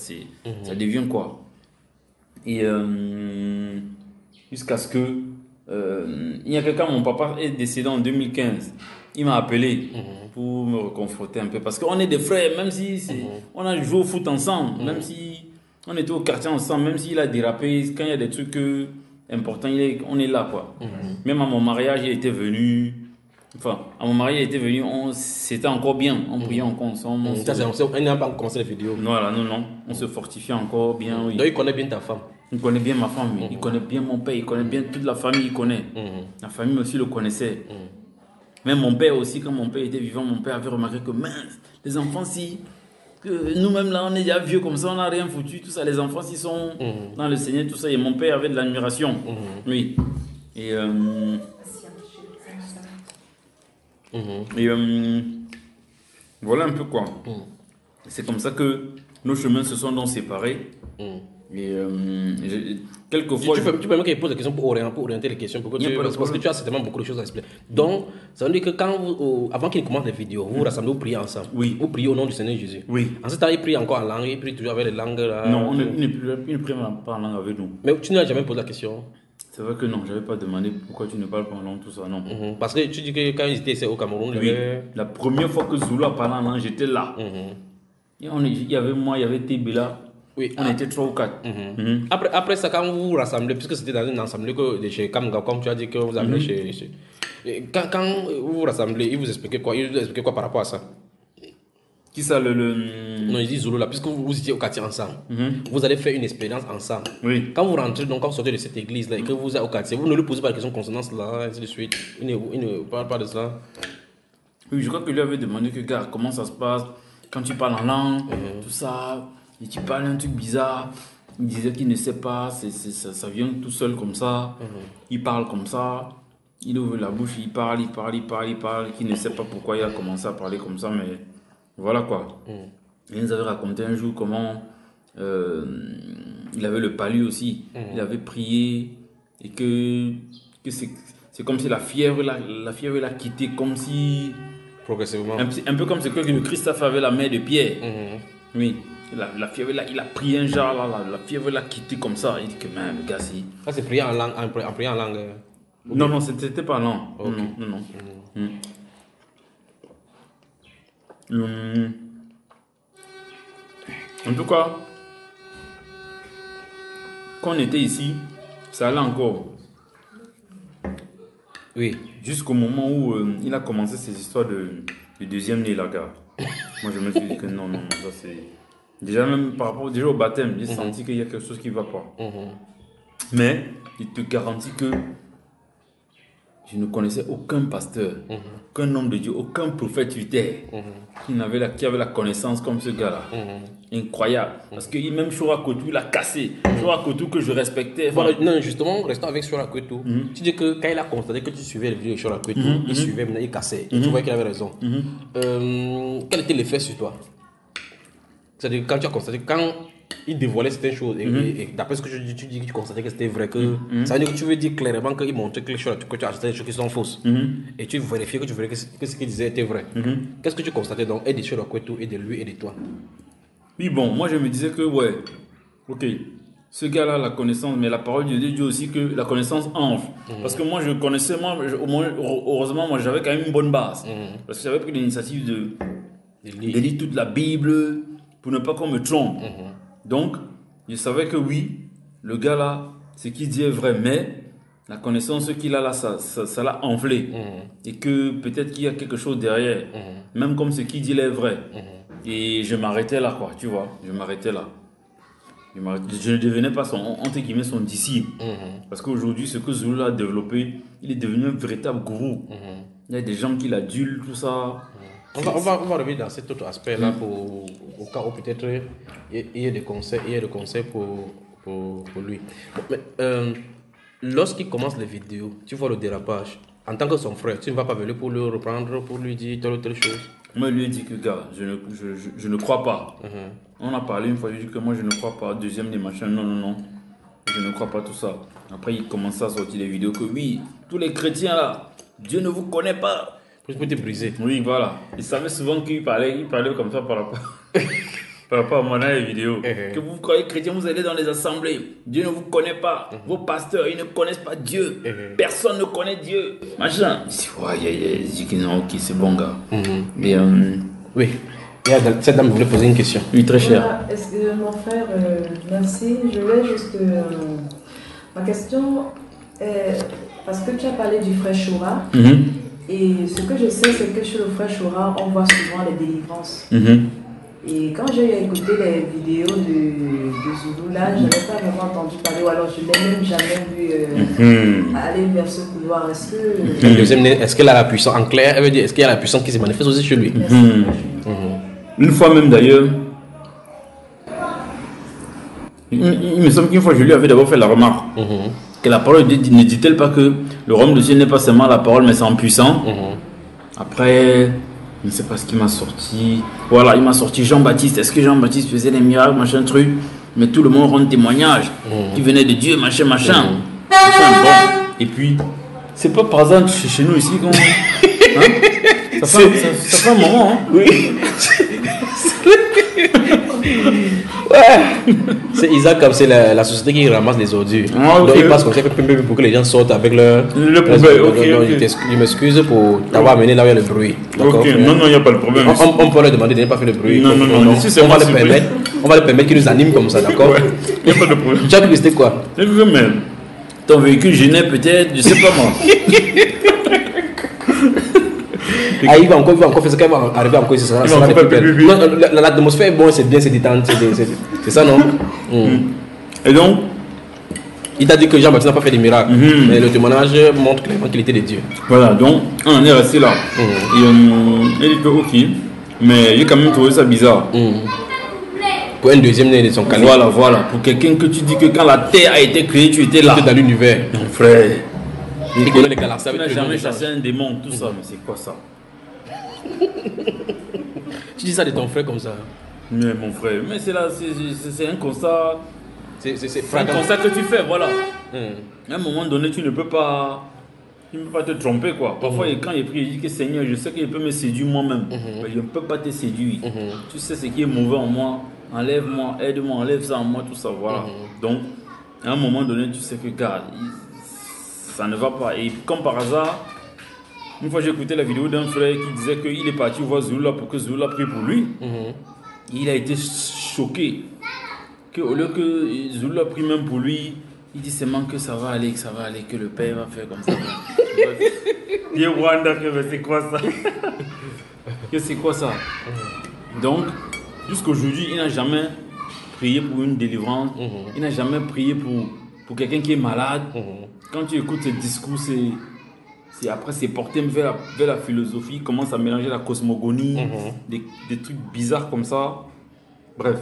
[SPEAKER 1] devient quoi. Et jusqu'à ce que il y a quelqu'un, mon papa est décédé en 2015. Il m'a appelé pour me reconforter un peu. Parce qu'on est des frères, même si on a joué au foot ensemble, même si on était au quartier ensemble, même s'il a dérapé, quand il y a des trucs importants, on est là, quoi. Même à mon mariage, il était venu. Enfin, à mon mariage, il était venu, c'était encore bien. On priait encore ensemble.
[SPEAKER 2] On n'a pas commencé la vidéo.
[SPEAKER 1] Voilà, non. On se fortifiait encore bien. Oui.
[SPEAKER 2] Donc, il connaît bien ta femme.
[SPEAKER 1] Il connaît bien ma femme, il connaît bien mon père, il connaît bien toute la famille, il connaît. La famille aussi le connaissait. Même mon père aussi, quand mon père était vivant, mon père avait remarqué que mince, les enfants, si nous-mêmes là, on est déjà vieux comme ça, on n'a rien foutu, tout ça, les enfants, s'ils sont dans le Seigneur, tout ça, et mon père avait de l'admiration. Oui. Et, voilà un peu quoi. C'est comme ça que nos chemins se sont donc séparés. Et quelquefois.
[SPEAKER 2] Tu peux même qu'il pose des questions pour orienter les questions. Parce que tu as certainement beaucoup de choses à expliquer. Donc, ça veut dire que avant qu'il commence les vidéos, vous vous rassemblez, vous priez ensemble.
[SPEAKER 1] Oui.
[SPEAKER 2] Vous priez au nom du Seigneur Jésus.
[SPEAKER 1] Oui.
[SPEAKER 2] Ensuite, il prie encore en langue, il prie toujours avec les langues là.
[SPEAKER 1] Non, il ne prie pas en langue avec nous.
[SPEAKER 2] Mais tu n'as jamais posé la question.
[SPEAKER 1] C'est vrai que non, je n'avais pas demandé pourquoi tu ne parles pas en langue, tout ça, non.
[SPEAKER 2] Parce que tu dis que quand ils étaient au Cameroun,
[SPEAKER 1] oui. La première fois que Zulu a parlé en langue, j'étais là. Et il y avait moi, il y avait Tébéla. Oui, on était 3 ou 4.
[SPEAKER 2] Après ça, quand vous vous rassemblez, puisque c'était dans une assemblée de chez Kamga, comme tu as dit que vous avez chez... Quand vous vous rassemblez, ils vous expliquaient quoi par rapport à ça?
[SPEAKER 1] Qui ça
[SPEAKER 2] Non, ils disent Zulu là, puisque vous étiez au quartier ensemble. Vous allez faire une expérience ensemble.
[SPEAKER 1] Oui.
[SPEAKER 2] Quand vous rentrez, donc quand vous sortez de cette église là et que vous êtes au quartier, vous ne lui posez pas la question de consonance là, ainsi de suite. Il ne parle pas de ça.
[SPEAKER 1] Oui, je crois que lui avait demandé que, gars, comment ça se passe quand tu parles en langue, tout ça. Et tu parles un truc bizarre, il disait qu'il ne sait pas, ça vient tout seul comme ça, il parle comme ça, il ouvre la bouche, il parle, qu'il ne sait pas pourquoi il a commencé à parler comme ça, mais voilà quoi. Il nous avait raconté un jour comment il avait le palu aussi, il avait prié et que c'est comme si la fièvre l'a quitté, comme si...
[SPEAKER 2] Progressivement.
[SPEAKER 1] Un peu comme ce que le Christophe avait la main de Pierre. Oui. La fièvre là, il a pris un genre là, la fièvre l'a quitté comme ça. Il dit que même le gars, si.
[SPEAKER 2] Ça c'est prier en langue, en priant en langue.
[SPEAKER 1] Non, c'était pas en langue. Okay. Non. En tout cas, quand on était ici, ça allait encore.
[SPEAKER 2] Oui.
[SPEAKER 1] Jusqu'au moment où il a commencé ces histoires de deuxième né, la gare. Moi, je me suis dit que non, ça c'est. Déjà, même par rapport au baptême, j'ai senti qu'il y a quelque chose qui ne va pas. Mais il te garantit que je ne connaissais aucun pasteur, aucun homme de Dieu, aucun prophète sur terre qui avait la connaissance comme ce gars-là. Incroyable. Parce que même Shura Kotou, il a cassé. Shura Kotou que je respectais.
[SPEAKER 2] Voilà, non, justement, restons avec Shura Kotou. Tu dis que quand il a constaté que tu suivais les vidéos de Shura Kotou, il suivait, maintenant il cassait. Et tu voyais qu'il avait raison. Quel était l'effet sur toi? C'est-à-dire, quand tu as constaté, quand il dévoilait certaines choses, et d'après ce que tu dis que tu constatais que c'était vrai, que ça veut dire que tu veux dire clairement qu'il montrait que tu as acheté des choses qui sont fausses. Et tu vérifiais que ce qu'il disait était vrai. Qu'est-ce que tu constatais donc, et de Shura Kotou, et de lui, et de toi?
[SPEAKER 1] Oui, bon, moi je me disais que, ouais, ok, ce gars-là, la connaissance, mais la parole de Dieu dit aussi que la connaissance enfle. Parce que moi, je connaissais, heureusement, moi j'avais quand même une bonne base. Parce que j'avais pris l'initiative de lire toute la Bible, pour ne pas qu'on me trompe. Donc, je savais que oui, le gars là, ce qu'il dit est vrai, mais la connaissance qu'il a là, ça l'a enflé. Et que peut-être qu'il y a quelque chose derrière. Même comme ce qu'il dit est vrai. Et je m'arrêtais là, quoi, tu vois. Je m'arrêtais là. Je ne devenais pas entre guillemets son disciple. Parce qu'aujourd'hui, ce que Zulu a développé, il est devenu un véritable gourou. Il y a des gens qui l'adulent, tout ça.
[SPEAKER 2] On va revenir dans cet autre aspect-là au cas où peut-être il y a des conseils pour lui. Mais lorsqu'il commence les vidéos, tu vois le dérapage. En tant que son frère, tu ne vas pas venir pour le reprendre, pour lui dire telle ou telle chose.
[SPEAKER 1] Moi, lui ai dit que, gars, je ne crois pas. On a parlé une fois, je lui ai dit que moi, je ne crois pas. Deuxième des machins, non. Je ne crois pas tout ça. Après, il commençait à sortir des vidéos que oui, tous les chrétiens là, Dieu ne vous connaît pas.
[SPEAKER 2] Pour te briser.
[SPEAKER 1] Oui, voilà. Il savait souvent qu'il parlait comme ça par rapport. par rapport à mon vidéo, que vous croyez chrétien, vous allez dans les assemblées, Dieu ne vous connaît pas, vos pasteurs, ils ne connaissent pas Dieu, personne ne connaît Dieu, machin. Je dis que non, ok, c'est bon gars. Mais
[SPEAKER 2] oui, cette dame voulait poser une question.
[SPEAKER 1] Oui, très cher.
[SPEAKER 3] Voilà, est-ce que mon frère, merci, je voulais juste... ma question est, parce que tu as parlé du frère Choura, et ce que je sais, c'est que chez le frère Choura, on voit souvent les délivrances. Et quand j'ai écouté les vidéos de Zulu, là, je n'avais pas vraiment entendu parler, ou alors je ne l'ai même jamais vu aller vers ce couloir. Est-ce que...
[SPEAKER 2] Est-ce qu'elle a la puissance en clair? Elle veut dire, est-ce qu'il y a la puissance qui se manifeste aussi chez lui?
[SPEAKER 1] Une fois même d'ailleurs, il me semble qu'une fois je lui avais d'abord fait la remarque que la parole de Dieu ne dit-elle pas que le royaume de Dieu n'est pas seulement la parole mais c'est en puissant. Après, je ne sais pas ce qui m'a sorti. Voilà, il m'a sorti Jean-Baptiste. Est-ce que Jean-Baptiste faisait des miracles, machin truc? Mais tout le monde rend témoignage qui venait de Dieu, machin. Bon. Et puis, c'est pas par hasard chez nous ici qu'on... Hein? Ça fait un moment, hein? Oui.
[SPEAKER 2] Ouais. C'est Isaac, comme c'est la société qui ramasse les ordures.
[SPEAKER 1] Ah, okay.
[SPEAKER 2] Donc il passe comme ça pour que les gens sortent avec le
[SPEAKER 1] problème. Okay.
[SPEAKER 2] Je m'excuse pour t'avoir amené là où il y a le bruit.
[SPEAKER 1] Ok, non, il n'y a pas de problème.
[SPEAKER 2] On peut leur demander de ne pas faire le bruit.
[SPEAKER 1] Non.
[SPEAKER 2] On va le permettre qu'ils nous animent comme ça, d'accord?
[SPEAKER 1] Il n'y a pas de problème.
[SPEAKER 2] Tu as cru que c'était quoi?
[SPEAKER 1] Ton véhicule gênait peut-être, je sais pas moi.
[SPEAKER 2] Ah, il va encore faire ce qu'il va arriver encore ici. L'atmosphère est bonne, c'est bien, c'est détente. C'est ça, non?
[SPEAKER 1] Et donc,
[SPEAKER 2] il t'a dit que Jean-Baptiste n'a pas fait des miracles, mais le témoignage montre clairement qu'il était de Dieu.
[SPEAKER 1] Voilà, donc on en est resté là. Et il dit que ok, mais j'ai quand même trouvé ça bizarre.
[SPEAKER 2] Pour un deuxième né de son calibre.
[SPEAKER 1] Voilà. Pour quelqu'un que tu dis que quand la terre a été créée, tu étais là.
[SPEAKER 2] Tu étais dans l'univers.
[SPEAKER 1] Mon frère.
[SPEAKER 2] Il connaît les galaxies.
[SPEAKER 1] Tu n'as jamais chassé un démon, tout ça, mais c'est quoi ça?
[SPEAKER 2] Tu dis ça de ton frère comme ça?
[SPEAKER 1] Mais mon frère, mais c'est là, c'est un constat.
[SPEAKER 2] C'est
[SPEAKER 1] un constat que tu fais, voilà. À un moment donné, tu ne peux pas te tromper, quoi. Parfois, quand il prie, il dit que Seigneur, je sais qu'il peut me séduire moi-même, mais je ne peux pas te séduire. Tu sais ce qui est mauvais en moi, enlève-moi, aide-moi, enlève ça en moi, tout ça, voilà. Donc, à un moment donné, tu sais que, gars, ça ne va pas. Et comme par hasard, une fois j'ai écouté la vidéo d'un frère qui disait qu'il est parti voir Zula pour que Zula prie pour lui. Il a été choqué qu'au lieu que Zula prie même pour lui, il dit seulement que ça va aller, que le père va faire comme ça. Il est Wanda, c'est quoi ça? C'est quoi ça? Donc, jusqu'aujourd'hui, il n'a jamais prié pour une délivrance. Il n'a jamais prié pour quelqu'un qui est malade. Quand tu écoutes ce discours, après c'est porté vers la philosophie, il commence à mélanger la cosmogonie, des trucs bizarres comme ça. Bref.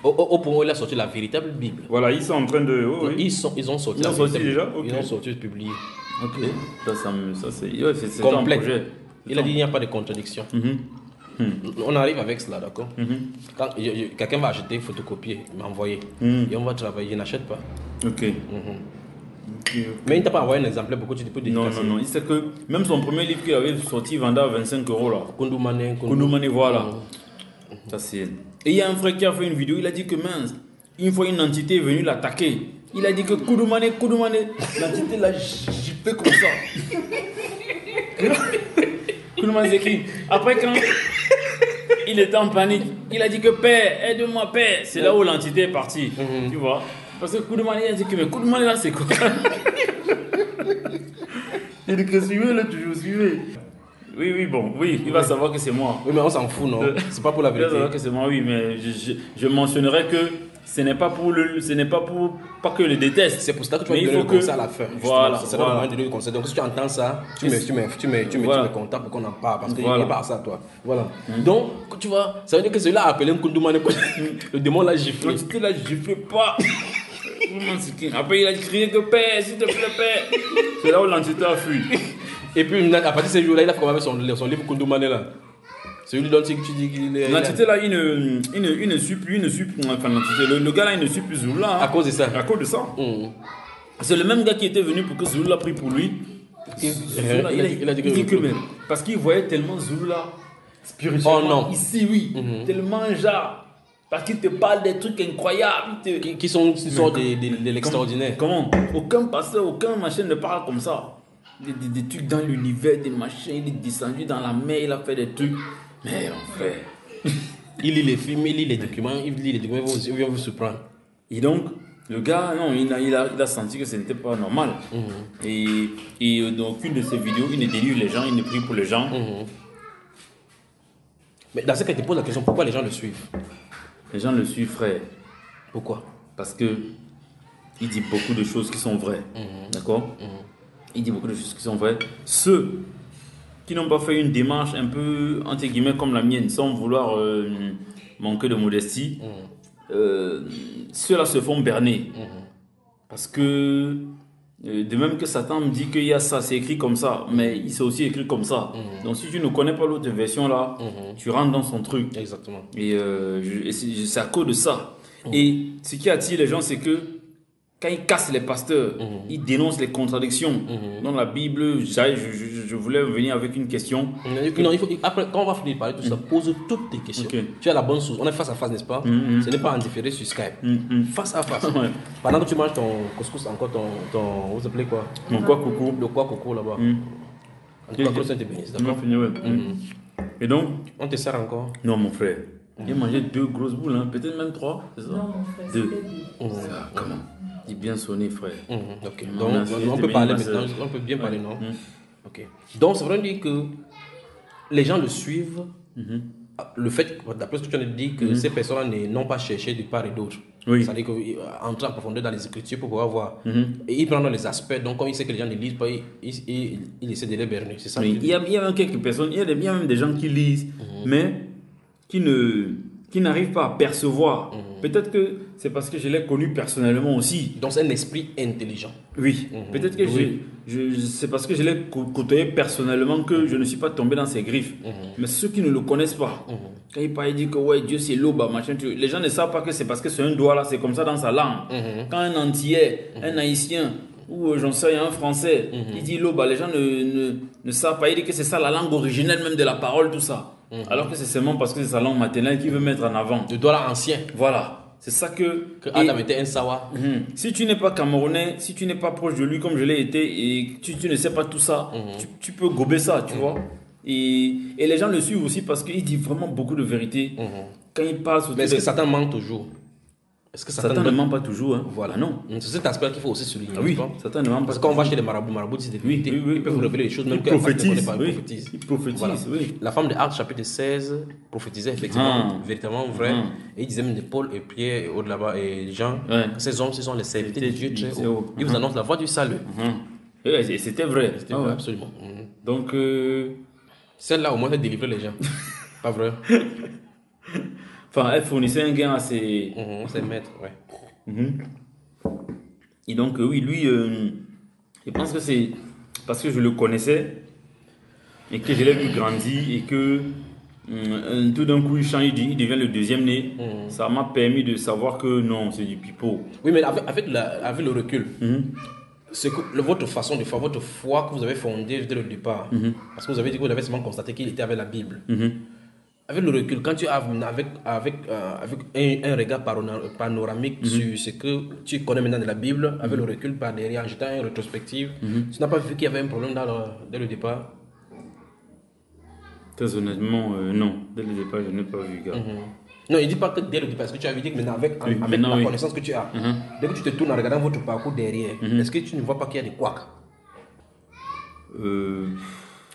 [SPEAKER 2] Au point où il a sorti la véritable Bible.
[SPEAKER 1] Voilà, ils sont en train de... Oh, oui.
[SPEAKER 2] Ils ont sorti.
[SPEAKER 1] Ils ont sorti déjà?
[SPEAKER 2] Ils ont sorti et publié.
[SPEAKER 1] Ok. Ça c'est
[SPEAKER 2] complet.
[SPEAKER 1] Un projet.
[SPEAKER 2] Il a dit qu'il n'y a pas de contradiction. On arrive avec cela, d'accord? Quand quelqu'un va acheter, photocopier, m'envoyer. Et on va travailler, il n'achète pas.
[SPEAKER 1] Ok.
[SPEAKER 2] Mais il ne t'a pas envoyé un exemplaire pour que tu peux dédicacer.
[SPEAKER 1] Non. Il sait que même son premier livre qu'il avait sorti, il vendait à 25 € là. Kundumane, voilà. Ça c'est... Et il y a un frère qui a fait une vidéo, il a dit que mince, une fois une entité est venue l'attaquer. Il a dit que Kundumane, l'entité l'a jippé comme ça. Kundumane s'écrit. Après quand il était en panique, il a dit que Père, aide-moi Père. C'est là où l'entité est partie, tu vois. Parce que Kundumane, il a dit que mais Kundumane là c'est quoi? Il dit que suivez-le toujours, suivez. Oui, il va savoir que c'est moi.
[SPEAKER 2] Oui, mais on s'en fout, non? C'est pas pour la vérité.
[SPEAKER 1] Il va savoir que c'est moi, oui, mais je mentionnerai que ce n'est pas pour pas que je le déteste.
[SPEAKER 2] C'est pour ça que tu vas donner le conseil à la fin.
[SPEAKER 1] Voilà.
[SPEAKER 2] C'est là le donner le conseil. Donc si tu entends ça, tu me contactes pour qu'on en parle. Parce qu'il n'est pas ça, toi. Voilà. Donc, tu vois, ça veut dire que celui-là a appelé un Kundumane. Le démon l'a giflé.
[SPEAKER 1] L'entité l'a giflé pas. Après, il a crié que Père, s'il te plaît, Père. C'est là où l'entité a fui.
[SPEAKER 2] Et puis, à partir de ce jour-là, il a commencé son livre Kundumane là. Celui dont tu dis qu'il est.
[SPEAKER 1] L'entité là, il ne suit plus, enfin l'entité, le gars là, il ne suit plus Zula.
[SPEAKER 2] À cause de ça.
[SPEAKER 1] À cause de ça. C'est le même gars qui était venu pour que Zula prie pour lui. Il a dit que même. Parce qu'il voyait tellement Zula spirituellement.
[SPEAKER 2] Oh non.
[SPEAKER 1] Ici, oui. Tellement genre. Parce qu'il te parle des trucs incroyables.
[SPEAKER 2] Qui sont de l'extraordinaire.
[SPEAKER 1] Comment? Aucun pasteur, aucun machin ne parle comme ça. Des trucs dans l'univers, des machins, il est descendu dans la mer, il a fait des trucs. Mais mon frère.
[SPEAKER 2] Il lit les films, il lit les documents, il vient vous surprendre.
[SPEAKER 1] Et donc, le gars, non, il a senti que ce n'était pas normal. Et donc, une de ses vidéos, il ne délivre les gens, il ne prie pour les gens.
[SPEAKER 2] Mais dans ce cas, tu te poses la question, pourquoi les gens le suivent?
[SPEAKER 1] Les gens le suivent, frère.
[SPEAKER 2] Pourquoi?
[SPEAKER 1] Parce que il dit beaucoup de choses qui sont vraies. D'accord? Il dit beaucoup de choses qui sont vraies. Ceux qui n'ont pas fait une démarche un peu, entre guillemets, comme la mienne, sans vouloir manquer de modestie, ceux-là se font berner. Parce que, de même que Satan me dit qu'il y a ça, c'est écrit comme ça, mais il s'est aussi écrit comme ça. Donc si tu ne connais pas l'autre version là, tu rentres dans son truc.
[SPEAKER 2] Exactement.
[SPEAKER 1] Et c'est à cause de ça. Et ce qui attire les gens, c'est que quand ils cassent les pasteurs, ils dénoncent les contradictions. Dans la Bible, je voulais venir avec une question.
[SPEAKER 2] Non, après, quand on va finir de parler de tout ça, pose toutes tes questions.
[SPEAKER 1] Okay.
[SPEAKER 2] Tu as la bonne source. On est face à face, n'est-ce pas? Ce n'est pas en différé sur Skype. Face à face. Pendant que tu manges ton couscous, encore ton vous appelez quoi?
[SPEAKER 1] Mon quoi coucou.
[SPEAKER 2] Le quoi coco là-bas. En tout cas, que ça te bénisse, d'accord?
[SPEAKER 1] Et donc?
[SPEAKER 2] On te sert encore?
[SPEAKER 1] Non, mon frère. J'ai mangé 2 grosses boules, hein. Peut-être même 3, c'est ça?
[SPEAKER 3] Non, mon frère,
[SPEAKER 1] 2.
[SPEAKER 3] c'était
[SPEAKER 1] Ça, comment? Il bien sonné, frère.
[SPEAKER 2] Ok. Donc, on peut parler maintenant. On peut bien parler, non? Ok. Donc, ça veut dire que les gens le suivent. Le fait, d'après ce que tu viens de dire, que ces personnes n'ont pas cherché de part et d'autre.
[SPEAKER 1] Oui.
[SPEAKER 2] C'est-à-dire qu'entrer en profondeur dans les Écritures pour pouvoir voir. Et il prend dans les aspects. Donc, comme il sait que les gens ne lisent pas, il essaie de les berner. C'est ça?
[SPEAKER 1] Oui. Il y a même quelques personnes, il y a même des gens qui lisent, mais qui n'arrivent pas à percevoir. Peut-être que c'est parce que je l'ai connu personnellement aussi.
[SPEAKER 2] Donc, c'est un esprit intelligent.
[SPEAKER 1] Oui. Peut-être que c'est parce que je l'ai côtoyé personnellement que je ne suis pas tombé dans ses griffes. Mais ceux qui ne le connaissent pas, quand il parle, il dit que ouais, Dieu c'est l'Oba, machin, les gens ne savent pas que c'est parce que c'est un doigt là, c'est comme ça dans sa langue. Quand un Antillais, un Haïtien, ou j'en sais un Français, il dit l'Oba, les gens ne savent pas. Il dit que c'est ça la langue originelle même de la parole, tout ça. Alors que c'est seulement parce que c'est sa langue maternelle qu'il veut mettre en avant.
[SPEAKER 2] Le doigt là ancien.
[SPEAKER 1] Voilà. C'est ça que
[SPEAKER 2] Adam était un sawa.
[SPEAKER 1] Si tu n'es pas camerounais, si tu n'es pas proche de lui comme je l'ai été et tu ne sais pas tout ça, tu peux gober ça, tu vois. Et les gens le suivent aussi parce qu'il dit vraiment beaucoup de vérité. Quand il parle sur
[SPEAKER 2] Mais est-ce que Satan ment toujours? Est-ce que
[SPEAKER 1] Satan ne ment pas toujours, hein?
[SPEAKER 2] Voilà, non. C'est cet aspect qu'il faut aussi souligner.
[SPEAKER 1] Ah oui, Satan ne ment pas.
[SPEAKER 2] Parce que quand on va chez les marabouts disent des vérités.
[SPEAKER 1] Ils
[SPEAKER 2] peuvent révéler les choses, même
[SPEAKER 1] que prophétisent.
[SPEAKER 2] Ils prophétisent.
[SPEAKER 1] Oui.
[SPEAKER 2] La femme de Actes chapitre 16 prophétisait effectivement, véritablement vrai. Et il disait même de Paul et Pierre et au-delà bas et Jean, ces hommes, ce sont les serviteurs de Dieu très haut. Ils vous annoncent la voie du salut.
[SPEAKER 1] Et c'était vrai.
[SPEAKER 2] C'était vrai, absolument.
[SPEAKER 1] Donc,
[SPEAKER 2] celle-là, au moins, elle délivrait les gens. Pas vrai?
[SPEAKER 1] Enfin, elle fournissait un gain à ses
[SPEAKER 2] maîtres, ouais.
[SPEAKER 1] Et donc, oui, lui, je pense que c'est parce que je le connaissais et que je l'ai vu grandir et que tout d'un coup, il change, il devient le deuxième né. Ça m'a permis de savoir que non, c'est du pipeau.
[SPEAKER 2] Oui, mais avec le recul, c'est que votre façon de faire, votre foi que vous avez fondée dès le départ, parce que vous avez dit que vous avez seulement constaté qu'il était avec la Bible. Avec le recul, quand tu as avec un regard panoramique sur ce que tu connais maintenant de la Bible, avec le recul par derrière, en jetant une rétrospective, tu n'as pas vu qu'il y avait un problème dès le départ?
[SPEAKER 1] Très honnêtement, non. Dès le départ, je n'ai pas vu, gars.
[SPEAKER 2] Non, il ne dit pas que dès le départ, parce que tu as dit que maintenant, avec la connaissance que tu as, dès que tu te tournes en regardant votre parcours derrière, est-ce que tu ne vois pas qu'il y a des couacs?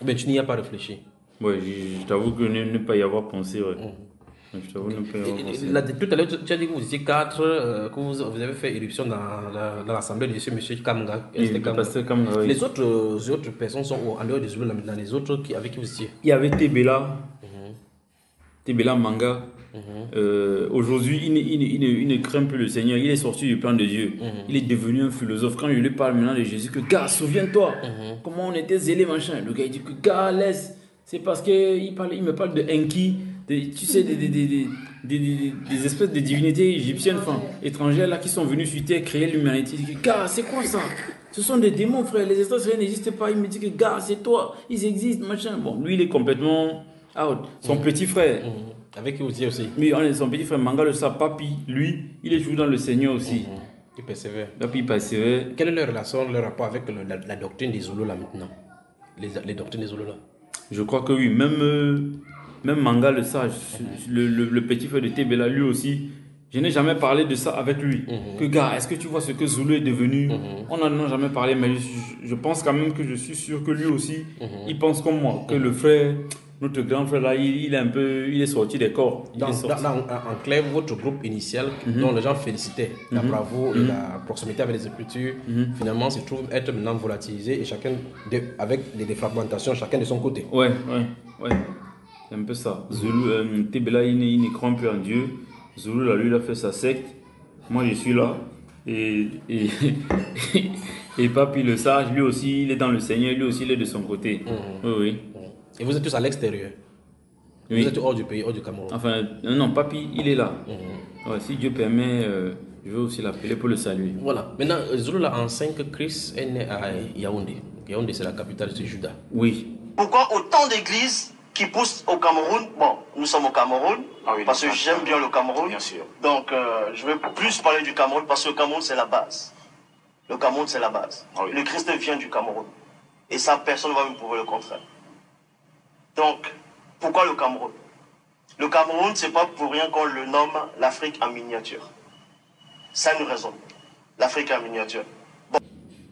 [SPEAKER 2] Mais tu n'y as pas réfléchi.
[SPEAKER 1] Oui, je t'avoue que ne pas y avoir pensé. Ouais. Je t'avoue ne pas y avoir pensé.
[SPEAKER 2] Tout à l'heure, tu as dit que vous étiez 4, que vous avez fait éruption dans l'assemblée de monsieur Kamga. Les autres personnes sont en dehors des Zoulous, dans les autres avec qui vous étiez.
[SPEAKER 1] Il y avait Tebela, Tebela Manga. Aujourd'hui, il ne craint plus le Seigneur. Il est sorti du plan de Dieu. Il est devenu un philosophe. Quand je lui parle maintenant de Jésus, que gars, souviens-toi comment on était zélé, machin. Le gars, il dit que gars, laisse. C'est parce qu'il me parle de Enki, tu sais, des espèces de divinités égyptiennes, enfin, étrangères là, qui sont venues sur terre créer l'humanité. Il dit que gars, c'est quoi ça? Ce sont des démons, frère. Les extraterrestres n'existent pas. Il me dit que gars, c'est toi. Ils existent, machin. Bon, lui, il est complètement out. Son petit frère,
[SPEAKER 2] Avec qui aussi aussi.
[SPEAKER 1] Oui, on est son petit frère Manga le Sa, Papi, lui, il est toujours dans le Seigneur aussi.
[SPEAKER 2] Il persévère.
[SPEAKER 1] Papi, il persévère.
[SPEAKER 2] Quelle est leur relation, leur rapport avec la doctrine des Zoulous là maintenant? Les doctrines des Zoulous là.
[SPEAKER 1] Je crois que oui, même Manga le Sage, le petit frère de Tébéla, lui aussi, je n'ai jamais parlé de ça avec lui. Que gars, est-ce que tu vois ce que Zoulou est devenu? On n'en a jamais parlé, mais je pense quand même que je suis sûr que lui aussi, il pense comme moi, que le frère, notre grand frère là, il est sorti des corps.
[SPEAKER 2] En clair, votre groupe initial, dont les gens félicitaient la bravoure et la proximité avec les Écritures, finalement se trouve être maintenant volatilisé et chacun avec des défragmentations, chacun de son côté.
[SPEAKER 1] Ouais. C'est un peu ça. Zoulou, Tébéla, il ne croit plus en Dieu. Zoulou, là, lui, il a fait sa secte. Moi, je suis là. Et Papi le Sage, lui aussi, il est dans le Seigneur. Lui aussi, il est de son côté. Oui.
[SPEAKER 2] Et vous êtes tous à l'extérieur?
[SPEAKER 1] Oui.
[SPEAKER 2] Vous êtes hors du pays, hors du Cameroun?
[SPEAKER 1] Enfin, non, Papi, il est là. Ouais, si Dieu permet, je vais aussi l'appeler pour le saluer.
[SPEAKER 2] Voilà. Maintenant, Zoulou là enseigne que Christ est né à Yaoundé. Yaoundé, c'est la capitale du Juda.
[SPEAKER 1] Oui.
[SPEAKER 4] Pourquoi autant d'églises qui poussent au Cameroun? Bon, nous sommes au Cameroun, parce que j'aime bien le Cameroun. Bien sûr. Donc, je vais plus parler du Cameroun, parce que le Cameroun, c'est la base. Le Cameroun, c'est la base. Le Christ vient du Cameroun. Et ça, personne ne va me prouver le contraire. Donc, pourquoi le Cameroun? Le Cameroun, c'est pas pour rien qu'on le nomme l'Afrique en miniature. Ça a une raison. L'Afrique en miniature. Bon.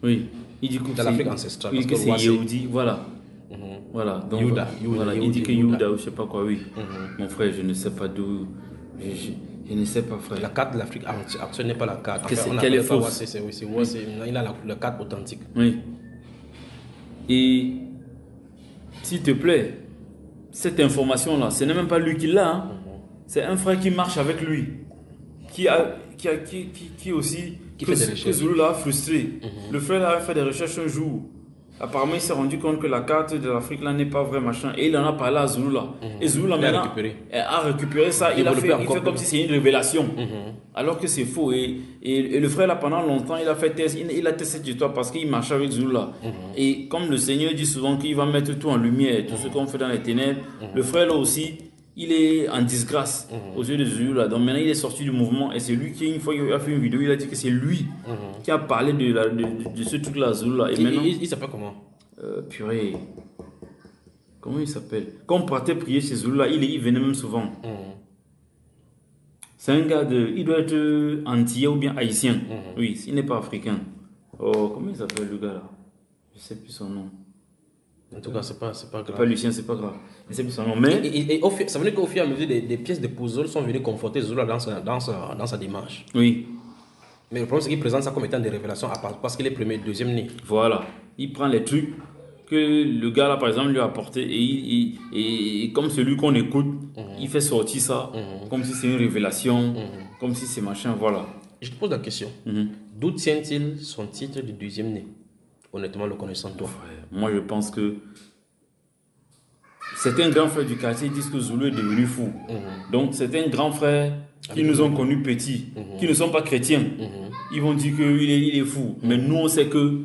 [SPEAKER 1] Oui. Il dit que
[SPEAKER 2] c'est l'Afrique ancestrale.
[SPEAKER 1] Il dit que c'est Yehudi, voilà. Voilà. Donc, voilà. Il dit que Yehuda ou je sais pas quoi, oui. Mon frère, je ne sais pas d'où. Je ne sais pas, frère.
[SPEAKER 2] La carte de l'Afrique actuelle n'est pas la carte.
[SPEAKER 1] Qu'elle est fausse.
[SPEAKER 2] Il a la carte authentique.
[SPEAKER 1] Oui. Et s'il te plaît, cette information-là, ce n'est même pas lui qui l'a. Hein. C'est un frère qui marche avec lui. Qui aussi.
[SPEAKER 2] Qui fait des recherches.
[SPEAKER 1] Que Zoulou l'a frustré. Le frère a fait des recherches un jour. Apparemment, il s'est rendu compte que la carte de l'Afrique là n'est pas vraie, machin. Et il en a parlé à Zoulou là. Et Zoulou là maintenant a récupéré ça. Il fait comme si c'était une révélation. Alors que c'est faux. Et le frère là, pendant longtemps, il a fait test. Il a testé cette histoire parce qu'il marchait avec Zoulou là. Et comme le Seigneur dit souvent qu'il va mettre tout en lumière, tout ce qu'on fait dans les ténèbres, le frère là aussi, il est en disgrâce aux yeux de Zoulou là. Donc maintenant, il est sorti du mouvement. Et c'est lui qui, une fois qu'il a fait une vidéo, il a dit que c'est lui qui a parlé de ce truc là, Zoulou là. Et maintenant,
[SPEAKER 2] il s'appelle comment?
[SPEAKER 1] Purée. Comment il s'appelle? Quand on partait prier chez Zoulou là, il venait même souvent. C'est un gars il doit être antillais ou bien haïtien. Oui, il n'est pas africain. Oh, comment il s'appelle le gars là? Je ne sais plus son nom.
[SPEAKER 2] En tout cas, c'est pas grave.
[SPEAKER 1] Pas Lucien, c'est pas grave. Je ne sais plus son nom. Mais
[SPEAKER 2] ça veut dire qu'au fur et à mesure, des pièces de puzzle sont venues conforter Zoulou dans sa démarche.
[SPEAKER 1] Oui.
[SPEAKER 2] Mais le problème, c'est qu'il présente ça comme étant des révélations parce qu'il est premier, deuxième né.
[SPEAKER 1] Voilà. Il prend les trucs que le gars là, par exemple, lui a apporté et comme celui qu'on écoute, il fait sortir ça comme si c'est une révélation, comme si c'est machin, voilà.
[SPEAKER 2] Je te pose la question. D'où tient-il son titre de deuxième né? Honnêtement, le connaissant toi.
[SPEAKER 1] Ouais, moi, je pense que certains grands frères du quartier disent que Zoulou est devenu fou. Donc, certains grands frères qui nous ont connus petits, qui ne sont pas chrétiens, ils vont dire qu'il est fou. Mais nous, on sait que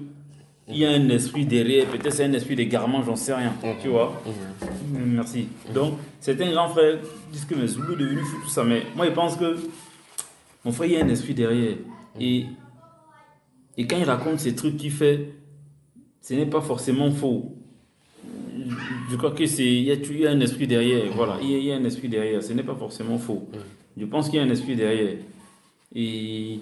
[SPEAKER 1] il y a un esprit derrière, peut-être c'est un esprit d'égarement, j'en sais rien. Tu vois? Merci. Donc, certains grands frères disent que Zoulou est devenu fou, tout ça. Mais moi, je pense que mon frère, il y a un esprit derrière. Et quand il raconte ces trucs qu'il fait, ce n'est pas forcément faux. Je crois que il y a un esprit derrière. Voilà, il y a un esprit derrière. Ce n'est pas forcément faux. Je pense qu'il y a un esprit derrière. Et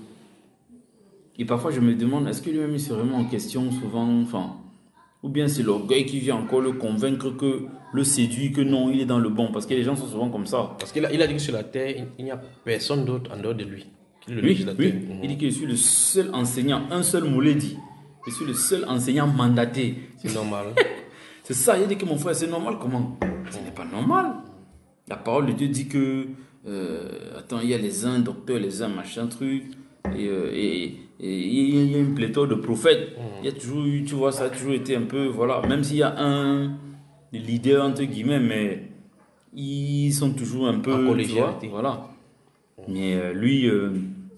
[SPEAKER 1] parfois, je me demande, est-ce que lui-même il se remet en question souvent, enfin, ou bien c'est l'orgueil qui vient encore le convaincre que le séduit, que non, il est dans le bon. Parce que les gens sont souvent comme ça.
[SPEAKER 2] Parce qu'il a dit que sur la terre, il n'y a personne d'autre en dehors de lui.
[SPEAKER 1] Oui. Il dit que je suis le seul enseignant, un seul moulet dit. Je suis le seul enseignant mandaté.
[SPEAKER 2] C'est normal.
[SPEAKER 1] C'est ça, il dit que mon frère, c'est normal comment? Ce n'est pas normal. La parole de Dieu dit que, il y a les uns docteurs, les uns machin truc, et il y a une pléthore de prophètes. Il y a toujours eu, tu vois, ça a toujours été un peu, voilà, même s'il y a un leader entre guillemets, mais ils sont toujours un peu, tu vois, voilà. Mais lui,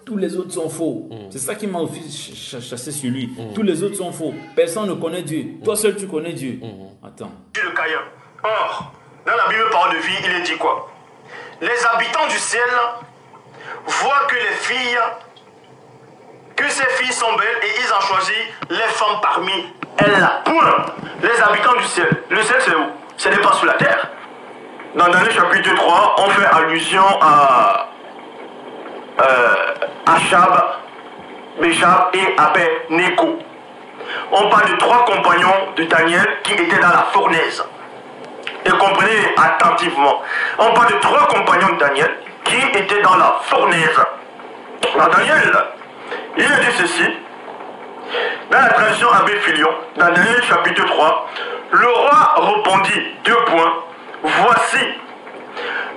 [SPEAKER 1] tous les autres sont faux. C'est ça qui m'a aussi chassé sur lui. Tous les autres sont faux. Personne ne connaît Dieu. Toi seul, tu connais Dieu. Attends.
[SPEAKER 4] Le Caïn. Or, dans la Bible parole de vie, il est dit quoi? les habitants du ciel voient que les filles, que ces filles sont belles et ils ont choisi les femmes parmi elles. Point. Les habitants du ciel. Le ciel, c'est où? Ce n'est pas sous la terre. Dans Daniel chapitre 3, on fait allusion à Achab, Béchab et Abed-Négo. On parle de 3 compagnons de Daniel qui étaient dans la fournaise. Et comprenez attentivement. On parle de 3 compagnons de Daniel qui étaient dans la fournaise. Dans Daniel, il a dit ceci. Dans la tradition Abbé Filion, dans Daniel chapitre 3, le roi répondit, 2 points. Voici,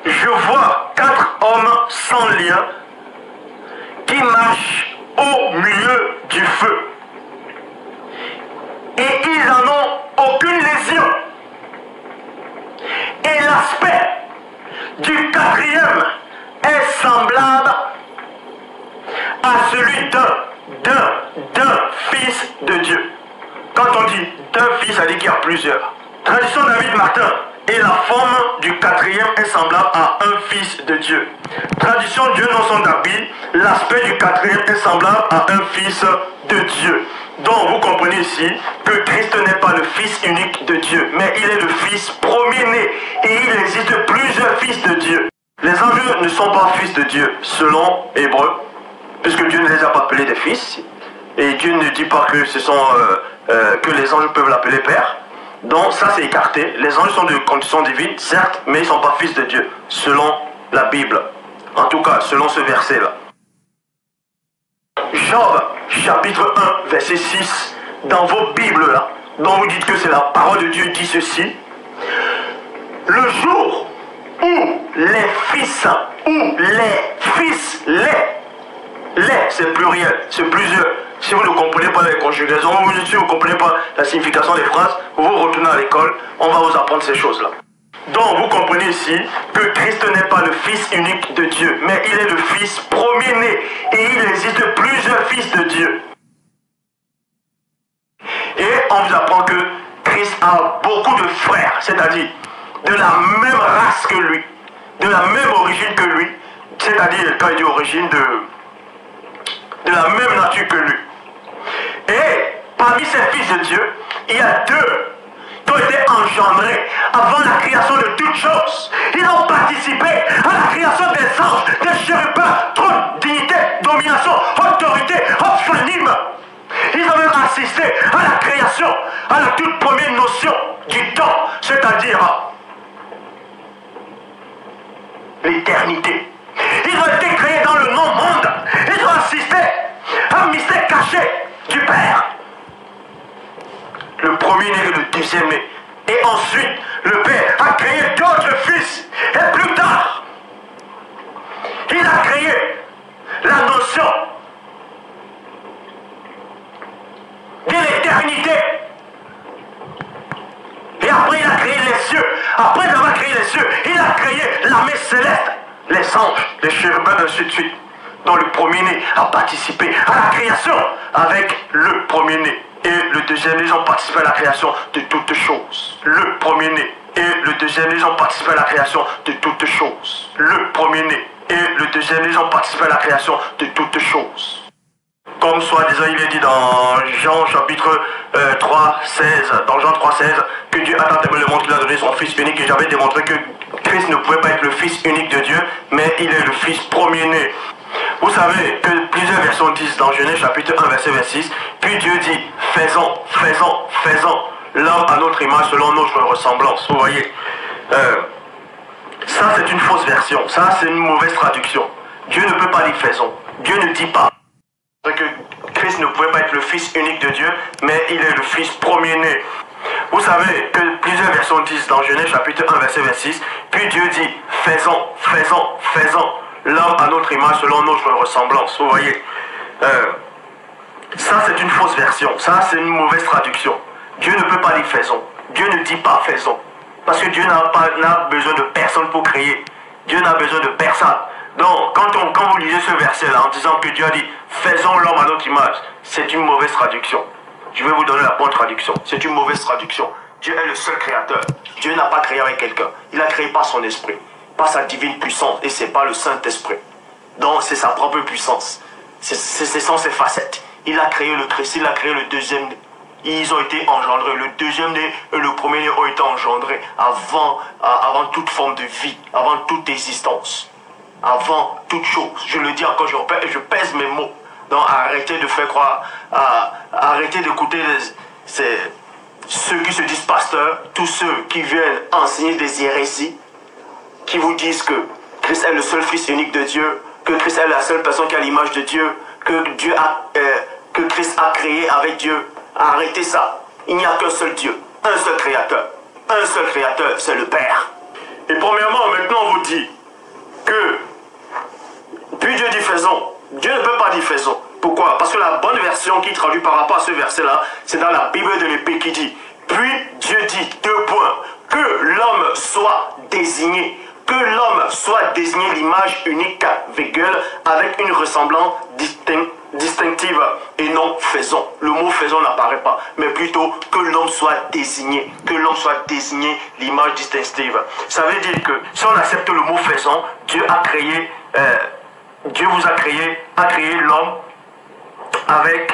[SPEAKER 4] je vois 4 hommes sans lien qui marchent au milieu du feu. Et ils n'en ont aucune lésion. Et l'aspect du 4e est semblable à celui d'un fils de Dieu. Quand on dit d'un fils, ça dit qu'il y a plusieurs. Tradition David Martin. Et la forme du 4e est semblable à un fils de Dieu. Tradition Dieu non son d'habit, l'aspect du 4e est semblable à un fils de Dieu. Donc vous comprenez ici que Christ n'est pas le fils unique de Dieu, mais il est le fils premier-né. Et il existe plusieurs fils de Dieu. Les anges ne sont pas fils de Dieu, selon Hébreu, puisque Dieu ne les a pas appelés des fils. Et Dieu ne dit pas que ce sont que les anges peuvent l'appeler père. Donc ça c'est écarté. Les anges sont de condition divine, certes, mais ils ne sont pas fils de Dieu, selon la Bible. En tout cas, selon ce verset-là. Job, chapitre 1, verset 6, dans vos Bibles là, dont vous dites que c'est la parole de Dieu, dit ceci. Le jour où les fils, c'est pluriel, c'est plusieurs. Si vous ne comprenez pas les conjugaisons, si vous ne comprenez pas la signification des phrases, vous retournez à l'école, on va vous apprendre ces choses-là. Donc vous comprenez ici que Christ n'est pas le fils unique de Dieu, mais il est le fils premier-né. Et il existe plusieurs fils de Dieu. Et on vous apprend que Christ a beaucoup de frères, c'est-à-dire de la même race que lui, de la même origine que lui, c'est-à-dire quand il dit origine de la même nature que lui. Et parmi ces fils de Dieu, il y a 2 qui ont été engendrés avant la création de toutes choses. Ils ont participé à la création des anges, des chérubins, trône, dignité, domination, autorité, ophanim. Ils ont même assisté à la création, à la toute première notion du temps, c'est-à-dire l'éternité. Ils ont été créés dans le non-monde. Ils ont assisté à un mystère caché du Père. Le premier-né et le deuxième-né. Et ensuite, le Père a créé d'autres fils. Et plus tard, il a créé la notion de l'éternité. Et après, il a créé les cieux. Après avoir créé les cieux, il a créé l'armée céleste. Les anges, les chérubins, ainsi de suite. Dont le premier-né a participé à la création avec le premier-né. Et le deuxième-né, ils ont participé à la création de toutes choses. Le premier-né et le deuxième-né, ils ont participé à la création de toutes choses. Le premier-né et le deuxième-né, ils ont participé à la création de toutes choses. Comme soi-disant, il est dit dans Jean chapitre 3, 16, dans Jean 3, 16, que Dieu a tant aimé le monde qu'il a donné son Fils unique, et j'avais démontré que Christ ne pouvait pas être le Fils unique de Dieu, mais il est le Fils premier-né. Vous savez que plusieurs versions disent dans Genèse chapitre 1, verset 26, puis Dieu dit, faisons l'homme à notre image selon notre ressemblance. Vous voyez, ça c'est une fausse version, ça c'est une mauvaise traduction. Dieu ne peut pas dire faisons, Dieu ne dit pas que Christ ne pouvait pas être le Fils unique de Dieu, mais il est le Fils premier-né. Vous savez que plusieurs versions disent dans Genèse chapitre 1, verset 26, puis Dieu dit, faisons l'homme à notre image selon notre ressemblance. Vous voyez, ça c'est une fausse version, ça c'est une mauvaise traduction. Dieu ne peut pas dire faisons, Dieu ne dit pas faisons, parce que Dieu n'a besoin de personne pour créer, Dieu n'a besoin de personne. Donc quand vous lisez ce verset là en disant que Dieu a dit faisons l'homme à notre image, c'est une mauvaise traduction. Je vais vous donner la bonne traduction, c'est une mauvaise traduction. Dieu est le seul créateur, Dieu n'a pas créé avec quelqu'un, il a créé par son esprit. par sa divine puissance et c'est pas le Saint-Esprit. Donc c'est sa propre puissance. Ce sont ses facettes. Il a créé le Christ, il a créé le deuxième. Ils ont été engendrés. Le deuxième né et le premier né ont été engendrés avant toute forme de vie, avant toute existence, avant toute chose. Je le dis encore, je pèse mes mots. Donc arrêtez de faire croire, arrêtez d'écouter ceux qui se disent pasteurs, tous ceux qui viennent enseigner des hérésies, qui vous disent que Christ est le seul Fils unique de Dieu, que Christ est la seule personne qui a l'image de Dieu, que Christ a créé avec Dieu. Arrêtez ça. Il n'y a qu'un seul Dieu, un seul Créateur. Un seul Créateur, c'est le Père. Et premièrement, maintenant on vous dit que, puis Dieu dit faisons. Dieu ne peut pas dire faisons. Pourquoi? Parce que la bonne version qui traduit par rapport à ce verset-là, c'est dans la Bible de l'épée qui dit, puis Dieu dit, deux points, que l'homme soit désigné. Que l'homme soit désigné l'image unique, virgule, avec une ressemblance distinctive et non faisons. Le mot faisons n'apparaît pas, mais plutôt que l'homme soit désigné. Que l'homme soit désigné l'image distinctive. Ça veut dire que si on accepte le mot faisons, Dieu vous a créé l'homme avec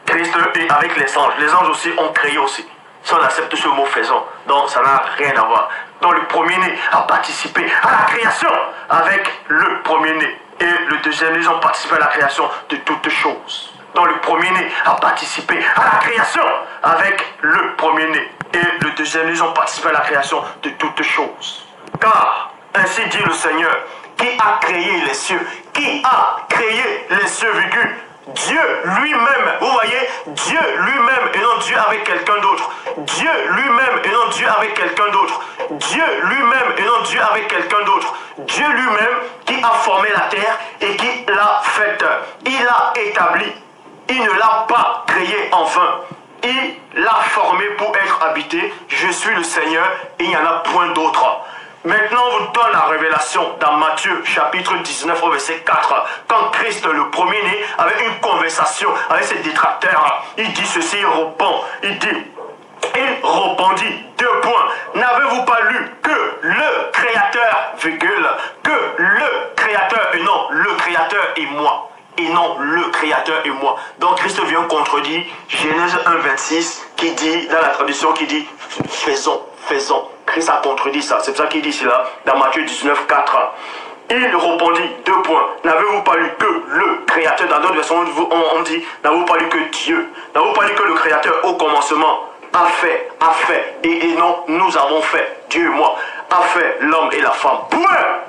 [SPEAKER 4] Christ et avec les anges. Les anges aussi ont créé aussi. Si on accepte ce mot faisons, donc ça n'a rien à voir. Donc le premier-né a participé à la création avec le premier-né. Et le deuxième-né, ils ont participé à la création de toutes choses. Donc le premier-né a participé à la création avec le premier-né. Et le deuxième-né, ils ont participé à la création de toutes choses. Car, ainsi dit le Seigneur, qui a créé les cieux, qui a créé les cieux, virgule, Dieu lui-même, vous voyez, Dieu lui-même et non Dieu avec quelqu'un d'autre. Dieu lui-même et non Dieu avec quelqu'un d'autre. Dieu lui-même et non Dieu avec quelqu'un d'autre. Dieu lui-même qui a formé la terre et qui l'a faite. Il l'a établi. Il ne l'a pas créé en vain. Il l'a formé pour être habité. Je suis le Seigneur et il n'y en a point d'autre. Maintenant, on vous donne la révélation dans Matthieu, chapitre 19, au verset 4. Quand Christ, le premier-né, avait une conversation avec ses détracteurs, il dit ceci, il répondit, deux points. N'avez-vous pas lu que le Créateur, virgule, que le Créateur, et non le Créateur et moi, et non le Créateur et moi. Donc Christ vient contredire Genèse 1, 26, qui dit, dans la traduction, qui dit, faisons. Christ a contredit ça. C'est pour ça qu'il dit cela dans Matthieu 19, 4. Il répondit, deux points. N'avez-vous pas lu que le Créateur? Dans d'autres versions, on dit, n'avez-vous pas lu que Dieu? N'avez-vous pas lu que le Créateur, au commencement, a fait, et non, nous avons fait, Dieu et moi, a fait l'homme et la femme. Point.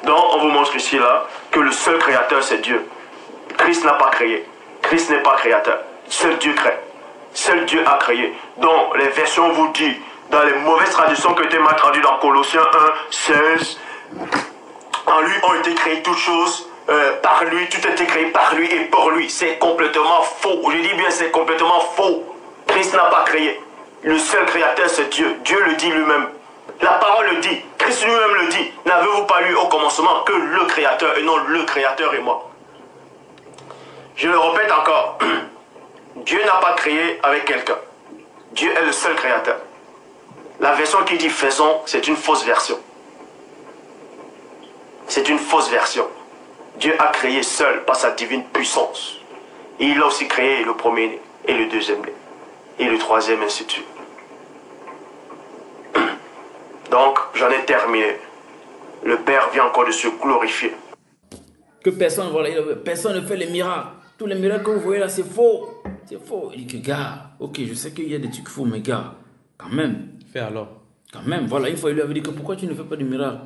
[SPEAKER 4] Donc, on vous montre ici, là, que le seul Créateur, c'est Dieu. Christ n'a pas créé. Christ n'est pas créateur. Seul Dieu crée. Seul Dieu a créé. Donc, les versions vous disent, dans les mauvaises traductions qui ont été mal traduites dans Colossiens 1, 16, en lui ont été créées toutes choses, par lui, tout a été créé par lui et pour lui. C'est complètement faux. Je dis bien, c'est complètement faux. Christ n'a pas créé. Le seul créateur, c'est Dieu. Dieu le dit lui-même. La parole le dit. Christ lui-même le dit. N'avez-vous pas lu au commencement que le créateur et non le créateur et moi? Je le répète encore. Dieu n'a pas créé avec quelqu'un. Dieu est le seul créateur. La version qui dit faisons, c'est une fausse version. C'est une fausse version. Dieu a créé seul par sa divine puissance. Et il a aussi créé le premier-né, et le deuxième-né, et le troisième, ainsi de suite. Donc, j'en ai terminé. Le Père vient encore de se glorifier.
[SPEAKER 1] Que personne, voilà, personne ne fait les miracles. Tous les miracles que vous voyez là, c'est faux. C'est faux. Il dit que, gars, ok, je sais qu'il y a des trucs faux, mais gars, quand même.
[SPEAKER 2] Fais alors.
[SPEAKER 1] Quand même, voilà, une fois, il lui avait dit que pourquoi tu ne fais pas de miracle?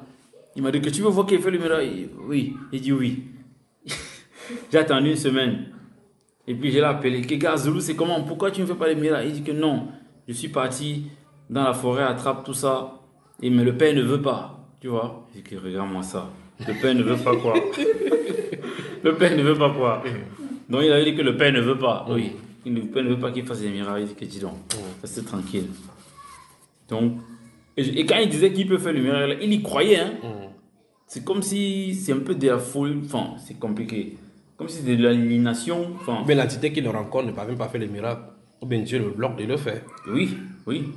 [SPEAKER 1] Il m'a dit que tu veux voir qu'il fait le miracle? Oui, il dit oui. J'ai attendu une semaine. Et puis je l'ai appelé. Que gars, Zoulou, c'est comment? Pourquoi tu ne fais pas de miracle? Il dit que non. Je suis parti dans la forêt, attrape tout ça. Mais le Père ne veut pas. Tu vois? Il dit que regarde-moi ça. Le Père ne veut pas quoi? Le Père ne veut pas quoi? Donc il avait dit que le Père ne veut pas. Oui. Le Père ne veut pas qu'il fasse des miracles. Il dit que dis donc, restez tranquille. Donc, et quand il disait qu'il peut faire le miracle, il y croyait. Hein? C'est comme si c'est un peu de la folie. Enfin, c'est compliqué. Comme si c'était de l'aliénation. Enfin,
[SPEAKER 2] mais l'entité qui le rencontre ne peut même pas faire les miracles. Ou bien Dieu le bloque de le faire.
[SPEAKER 1] Oui, oui.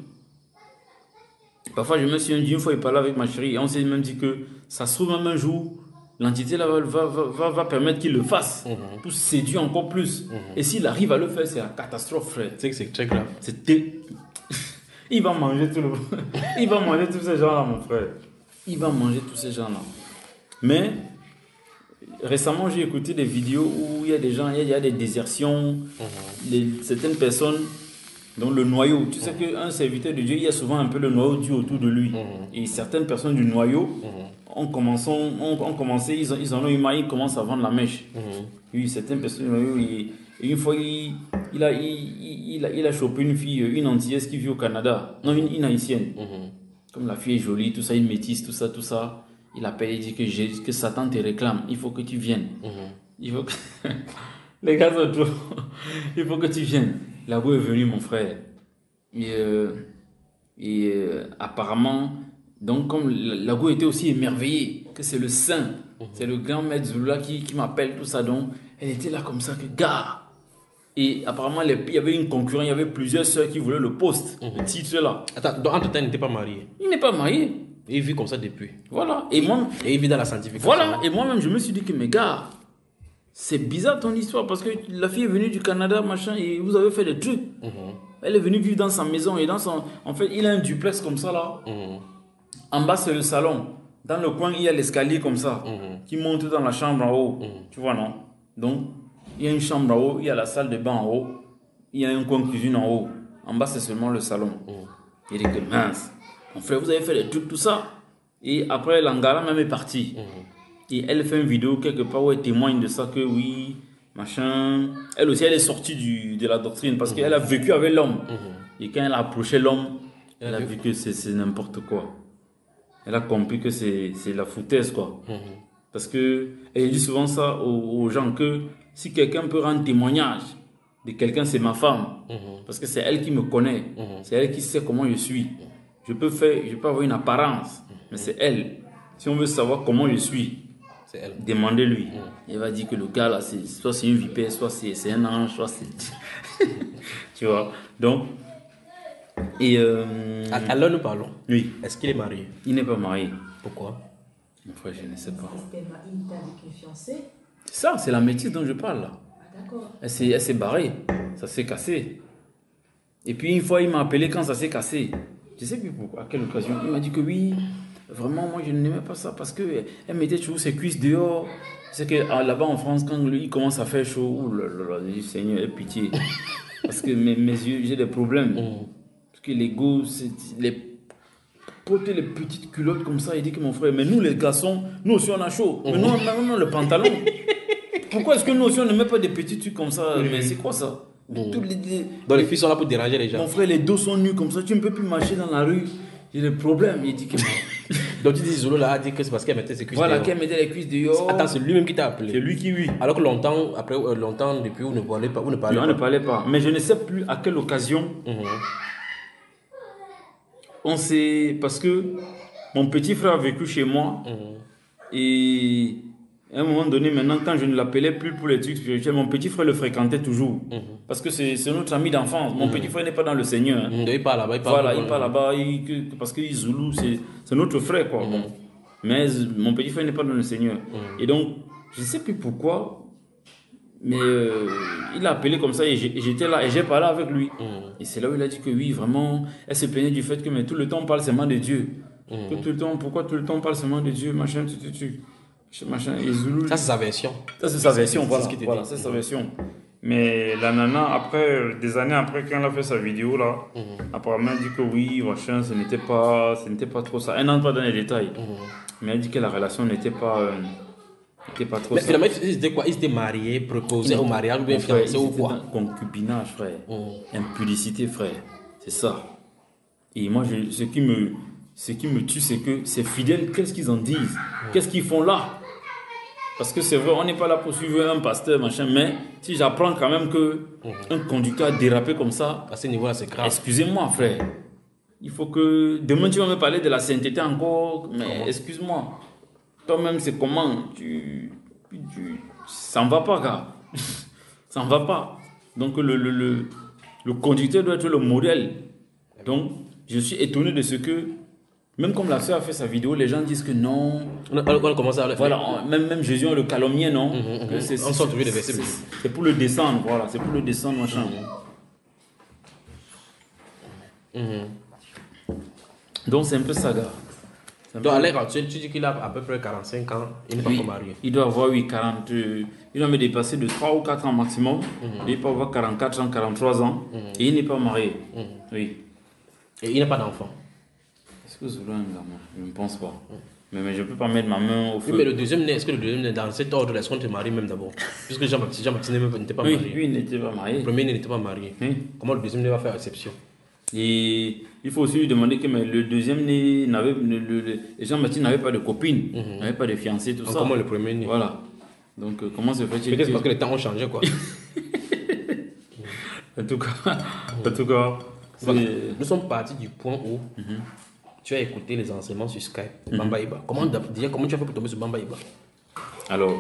[SPEAKER 1] Parfois, je me suis dit, une fois, il parlait avec ma chérie et on s'est même dit que ça se trouve même un jour, l'entité là va permettre qu'il le fasse pour séduire encore plus. Et s'il arrive à le faire, c'est la catastrophe, frère.
[SPEAKER 2] Tu sais que c'est très grave.
[SPEAKER 1] Il va manger il va manger tous ces gens-là, mon frère. Il va manger tous ces gens-là. Mais récemment, j'ai écouté des vidéos où il y a des gens, il y a des désertions, certaines personnes. Donc le noyau, tu sais qu'un serviteur de Dieu, il y a souvent un peu le noyau Dieu autour de lui. Et certaines personnes du noyau ont commencé, ils en ont eu marre, ils commencent à vendre la mèche. Oui, certaines personnes du noyau, et une fois, il a chopé une fille, une antillaise qui vit au Canada, non, une haïtienne. Comme la fille est jolie, tout ça, une métisse, tout ça. Il appelle et dit que Satan te réclame, il faut que tu viennes. Il faut que... Les gars sont trop... Il faut que tu viennes. La go est venue, mon frère. Et apparemment, donc comme la go était aussi émerveillée, que c'est le saint, c'est le grand maître Zulu qui m'appelle, tout ça. Donc, elle était là comme ça, que gars. Et apparemment, il y avait une concurrente, il y avait plusieurs sœurs qui voulaient le poste, le titre là.
[SPEAKER 2] Attends, donc entre-temps, il n'était pas marié.
[SPEAKER 1] Il n'est pas marié.
[SPEAKER 2] Il vit comme ça depuis.
[SPEAKER 1] Voilà.
[SPEAKER 2] Et il vit dans la sanctification.
[SPEAKER 1] Voilà. Et moi-même, je me suis dit que, mais gars, c'est bizarre ton histoire parce que la fille est venue du Canada, machin, et vous avez fait des trucs. Elle est venue vivre dans sa maison et dans son... En fait, il a un duplex comme ça là. En bas, c'est le salon. Dans le coin, il y a l'escalier comme ça qui monte dans la chambre en haut. Tu vois, non? Donc, il y a une chambre en haut, il y a la salle de bain en haut, il y a un coin cuisine en haut. En bas, c'est seulement le salon. Il dit que mince, mon frère, vous avez fait des trucs, tout ça. Et après, l'Angara même est partie. Et elle fait une vidéo quelque part où elle témoigne de ça, que oui, machin. Elle aussi, elle est sortie de la doctrine parce qu'elle a vécu avec l'homme. Et quand elle a approché l'homme, elle a vu que c'est n'importe quoi. Elle a compris que c'est la foutaise, quoi. Parce que elle dit souvent ça aux gens, que si quelqu'un peut rendre témoignage de quelqu'un, c'est ma femme. Parce que c'est elle qui me connaît. C'est elle qui sait comment je suis. Je peux avoir une apparence, mais c'est elle. Si on veut savoir comment je suis, demandez-lui. Il va dire que le gars là, soit c'est une vipère, soit c'est un ange, soit c'est... Tu vois. Donc, et...
[SPEAKER 2] Alors nous parlons.
[SPEAKER 1] Oui.
[SPEAKER 2] Est-ce qu'il est marié?
[SPEAKER 1] Il n'est pas marié.
[SPEAKER 2] Pourquoi?
[SPEAKER 1] Mon frère, je ne sais pas.
[SPEAKER 3] Il était avec une fiancée.
[SPEAKER 1] C'est ça, c'est la métisse dont je parle là.
[SPEAKER 3] Ah, d'accord.
[SPEAKER 1] Elle s'est barrée. Ça s'est cassé. Et puis une fois, il m'a appelé quand ça s'est cassé. Je sais plus pourquoi, à quelle occasion. Il m'a dit que oui, vraiment, moi je n'aimais pas ça parce qu'elle mettait toujours ses cuisses dehors. C'est que là-bas en France, quand il commence à faire chaud, oh là là, je dis Seigneur, aie pitié. Parce que mes yeux, j'ai des problèmes. Parce que les go, porter les petites culottes comme ça, il dit que mon frère, mais nous les garçons, nous aussi on a chaud. Mais nous on a le pantalon. Pourquoi est-ce que nous aussi on ne met pas des petits trucs comme ça? Mais c'est quoi ça?
[SPEAKER 2] Donc les filles sont là pour déranger les gens.
[SPEAKER 1] Mon frère, les dos sont nus comme ça, tu ne peux plus marcher dans la rue. J'ai des problèmes. Il dit que...
[SPEAKER 2] Donc tu dis Zolo là a dit que c'est parce qu'elle mettait ses cuisses
[SPEAKER 1] voilà,
[SPEAKER 2] dehors.
[SPEAKER 1] qu'elle mettait les cuisses dehors.
[SPEAKER 2] Attends, c'est lui-même qui t'a appelé.
[SPEAKER 1] C'est lui qui, oui.
[SPEAKER 2] Alors que longtemps depuis, vous ne parlez pas.
[SPEAKER 1] On ne parlait pas. Mais je ne sais plus à quelle occasion. On s'est... Parce que mon petit frère a vécu chez moi. Et à un moment donné, maintenant, quand je ne l'appelais plus pour les trucs spirituels, mon petit frère le fréquentait toujours. Parce que c'est notre ami d'enfance. Mon petit frère n'est pas dans le Seigneur.
[SPEAKER 2] Il part là-bas.
[SPEAKER 1] Il part là-bas. Parce qu'il est Zoulou, c'est notre frère, quoi. Bon. Mais mon petit frère n'est pas dans le Seigneur. Et donc, je ne sais plus pourquoi, mais il a appelé comme ça et j'étais là et j'ai parlé avec lui. Et c'est là où il a dit que oui, vraiment, elle se plaignait du fait que mais tout le temps on parle seulement de Dieu. Que tout le temps, pourquoi tout le temps on parle seulement de Dieu, machin, machin, et Zoulou.
[SPEAKER 2] Ça, c'est sa version.
[SPEAKER 1] Ça, c'est sa version, voilà.
[SPEAKER 2] Voilà,
[SPEAKER 1] c'est sa version. Mais la nana, après, des années après, quand elle a fait sa vidéo, là, apparemment, elle dit que oui, machin, ce n'était pas trop ça. Elle n'entre pas dans les détails. Mais elle dit que la relation n'était pas trop
[SPEAKER 2] mais
[SPEAKER 1] ça.
[SPEAKER 2] finalement, ils étaient quoi? Ils étaient mariés, proposés au mariage ou bien fiancés ou quoi?
[SPEAKER 1] Concubinage, frère. Impudicité, frère. C'est ça. Et moi, ce qui me tue, c'est que ces fidèles, qu'est-ce qu'ils en disent? Qu'est-ce qu'ils font là? Parce que c'est vrai, on n'est pas là pour suivre un pasteur, machin, mais si j'apprends quand même qu'un conducteur a dérapé comme ça,
[SPEAKER 2] à ce niveau-là, c'est grave.
[SPEAKER 1] Excusez-moi, frère. Il faut que... Demain, tu vas me parler de la sainteté encore, mais excuse-moi. Toi-même, c'est comment ça ne va pas, gars. Ça ne va pas. Donc, le conducteur doit être le modèle. Donc, je suis étonné de ce que Même comme la sœur a fait sa vidéo, les gens disent que non.
[SPEAKER 2] On a commencé à le faire.
[SPEAKER 1] Voilà, même Jésus, on le calomniait, non? Que
[SPEAKER 2] On sort toujours des versets.
[SPEAKER 1] C'est pour le descendre, voilà, c'est pour le descendre, machin. Donc c'est un peu ça, gars.
[SPEAKER 2] Donc à l'heure actuelle, tu dis qu'il a à peu près 45 ans, il n'est pas encore marié.
[SPEAKER 1] Il doit avoir 40, il doit me dépasser de 3 ou 4 ans maximum. Il peut avoir 44 ans, 43 ans. Et il n'est pas marié. Oui.
[SPEAKER 2] Et il n'a pas d'enfant.
[SPEAKER 1] Est-ce que Zulu a un gamin? Je ne pense pas. Mais je ne peux pas mettre ma main au feu.
[SPEAKER 2] Oui, mais le deuxième né, est-ce que le deuxième né, dans cet ordre, est-ce qu'on te marie même d'abord? Puisque Jean-Baptiste n'était pas marié.
[SPEAKER 1] Oui, lui, il n'était pas marié.
[SPEAKER 2] Le premier né n'était pas marié. Comment le deuxième né va faire exception?
[SPEAKER 1] Et il faut aussi lui demander que mais le deuxième né n'avait, Jean-Baptiste n'avait pas de copine, n'avait pas de fiancé, tout ça.
[SPEAKER 2] Comment le premier né?
[SPEAKER 1] Voilà. Donc comment se fait-il?
[SPEAKER 2] Peut-être parce que les temps ont changé, quoi.
[SPEAKER 1] En tout cas,
[SPEAKER 2] nous sommes partis du point où tu as écouté les enseignements sur Skype, Bamba Iba. Comment tu as fait pour tomber sur Bamba Iba? Alors,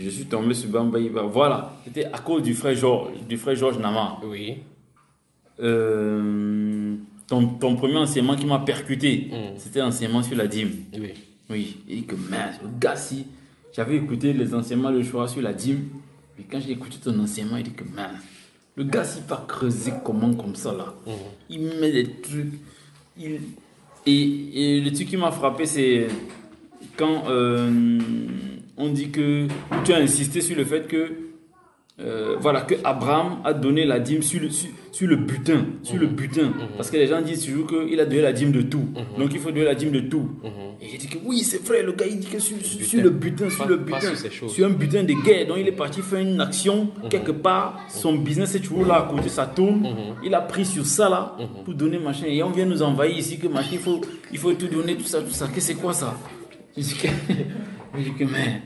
[SPEAKER 1] je suis tombé sur Bamba Iba. Voilà, c'était à cause du frère Georges Nama.
[SPEAKER 2] Oui.
[SPEAKER 1] Ton premier enseignement qui m'a percuté, c'était l'enseignement sur la dîme.
[SPEAKER 2] Oui.
[SPEAKER 1] Oui, et que mince, le gars, si j'avais écouté les enseignements le choix sur la dîme, et quand j'ai écouté ton enseignement, il dit que mince, le gars, s'il va creuser comment comme ça là, il met des trucs. Et le truc qui m'a frappé, c'est quand on dit que tu as insisté sur le fait que voilà, que Abraham a donné la dîme sur le butin, parce que les gens disent toujours qu'il a donné la dîme de tout, donc il faut donner la dîme de tout. Et j'ai dit que oui, c'est vrai, le gars il dit que sur le butin, sur un butin de guerre, donc il est parti faire une action quelque part, son business est toujours là à côté, ça tourne, il a pris sur ça là pour donner machin, et on vient nous envahir ici que machin, il faut tout donner, tout ça, que c'est quoi ça? J'ai dit que mais...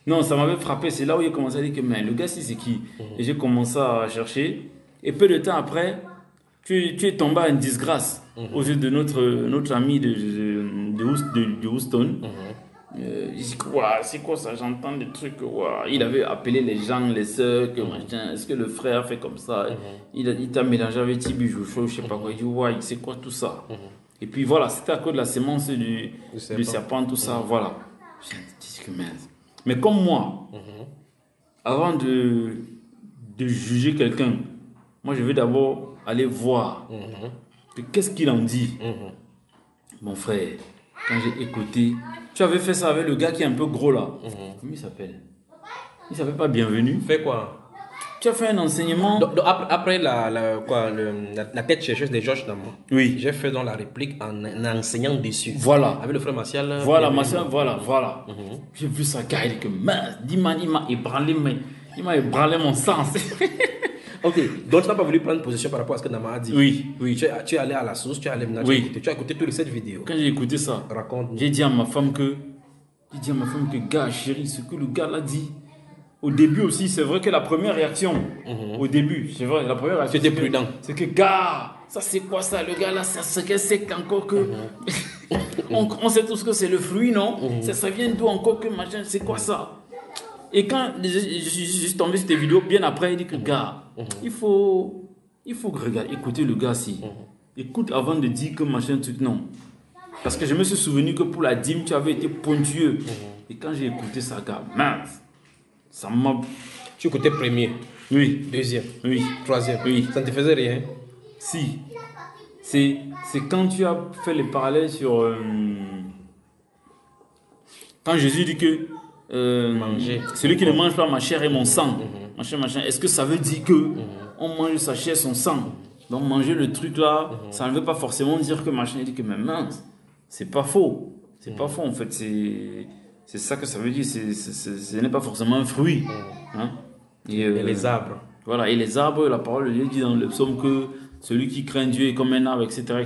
[SPEAKER 1] Non, ça m'avait frappé. C'est là où j'ai commencé à dire que mais le gars, c'est qui? Et j'ai commencé à chercher. Et peu de temps après, tu es tombé en disgrâce aux yeux de notre ami de Houston. J'ai dit que c'est quoi ça? J'entends des trucs. Il avait appelé les gens, les sœurs, que machin. Est-ce que le frère fait comme ça? Il t'a mélangé avec Tibi Joucho, je sais pas quoi. Il dit c'est quoi tout ça? Et puis voilà, c'était à cause de la sémence du serpent, tout ça. Voilà. J'ai dit que mince. Mais comme moi, avant de juger quelqu'un, moi je veux d'abord aller voir qu'est-ce qu'il en dit. Mon frère, quand j'ai écouté, tu avais fait ça avec le gars qui est un peu gros là. Comment il s'appelle? Il s'appelle pas Bienvenu.
[SPEAKER 2] Fais quoi?
[SPEAKER 1] Tu as fait un enseignement.
[SPEAKER 2] Donc, après la tête chercheuse de Georges Nama,
[SPEAKER 1] oui.
[SPEAKER 2] J'ai fait dans la réplique en enseignant dessus.
[SPEAKER 1] Voilà.
[SPEAKER 2] Avec le frère Martial.
[SPEAKER 1] Voilà, Martial, voilà. J'ai vu ça, gars, il dit que il m'a ébranlé mon sens.
[SPEAKER 2] Ok, donc tu n'as pas voulu prendre position par rapport à ce que Nama a dit.
[SPEAKER 1] Oui.
[SPEAKER 2] Tu es allé à la source, tu es allé maintenant, tu as écouté toutes les 7 vidéos.
[SPEAKER 1] Quand j'ai écouté ça, j'ai dit à ma femme que, gars, chérie, ce que le gars l'a dit. Au début aussi, c'est vrai que la première réaction, au début, c'est vrai, la première réaction,
[SPEAKER 2] c'était prudent.
[SPEAKER 1] C'est que, gars, ça c'est quoi ça? Le gars là, c'est encore que. on sait tous que c'est le fruit, non? Ça vient d'où encore que machin, c'est quoi ça? Et quand je suis tombé sur tes vidéos, bien après, il dit que, gars, il faut regarder, écouter le gars si. Écoute avant de dire que machin, truc, non. Parce que je me suis souvenu que pour la dîme, tu avais été pointueux. Et quand j'ai écouté ça, gars, mince. Ça m'a...
[SPEAKER 2] Tu écoutais premier?
[SPEAKER 1] Oui.
[SPEAKER 2] Deuxième?
[SPEAKER 1] Oui.
[SPEAKER 2] Troisième?
[SPEAKER 1] Oui.
[SPEAKER 2] Ça ne te faisait rien?
[SPEAKER 1] Si. C'est quand tu as fait les parallèles sur... Quand Jésus dit que...
[SPEAKER 2] manger.
[SPEAKER 1] Celui qui ne mange pas ma chair et mon sang. Machin. Est-ce que ça veut dire que on mange sa chair et son sang? Donc manger le truc là, ça ne veut pas forcément dire que machin. Il dit que mais mince. C'est pas faux. C'est pas faux en fait. C'est ça que ça veut dire, ce n'est pas forcément un fruit. Hein? Et
[SPEAKER 2] les arbres.
[SPEAKER 1] Voilà, et les arbres, la parole de Dieu dit dans le psaume que celui qui craint Dieu est comme un arbre, etc.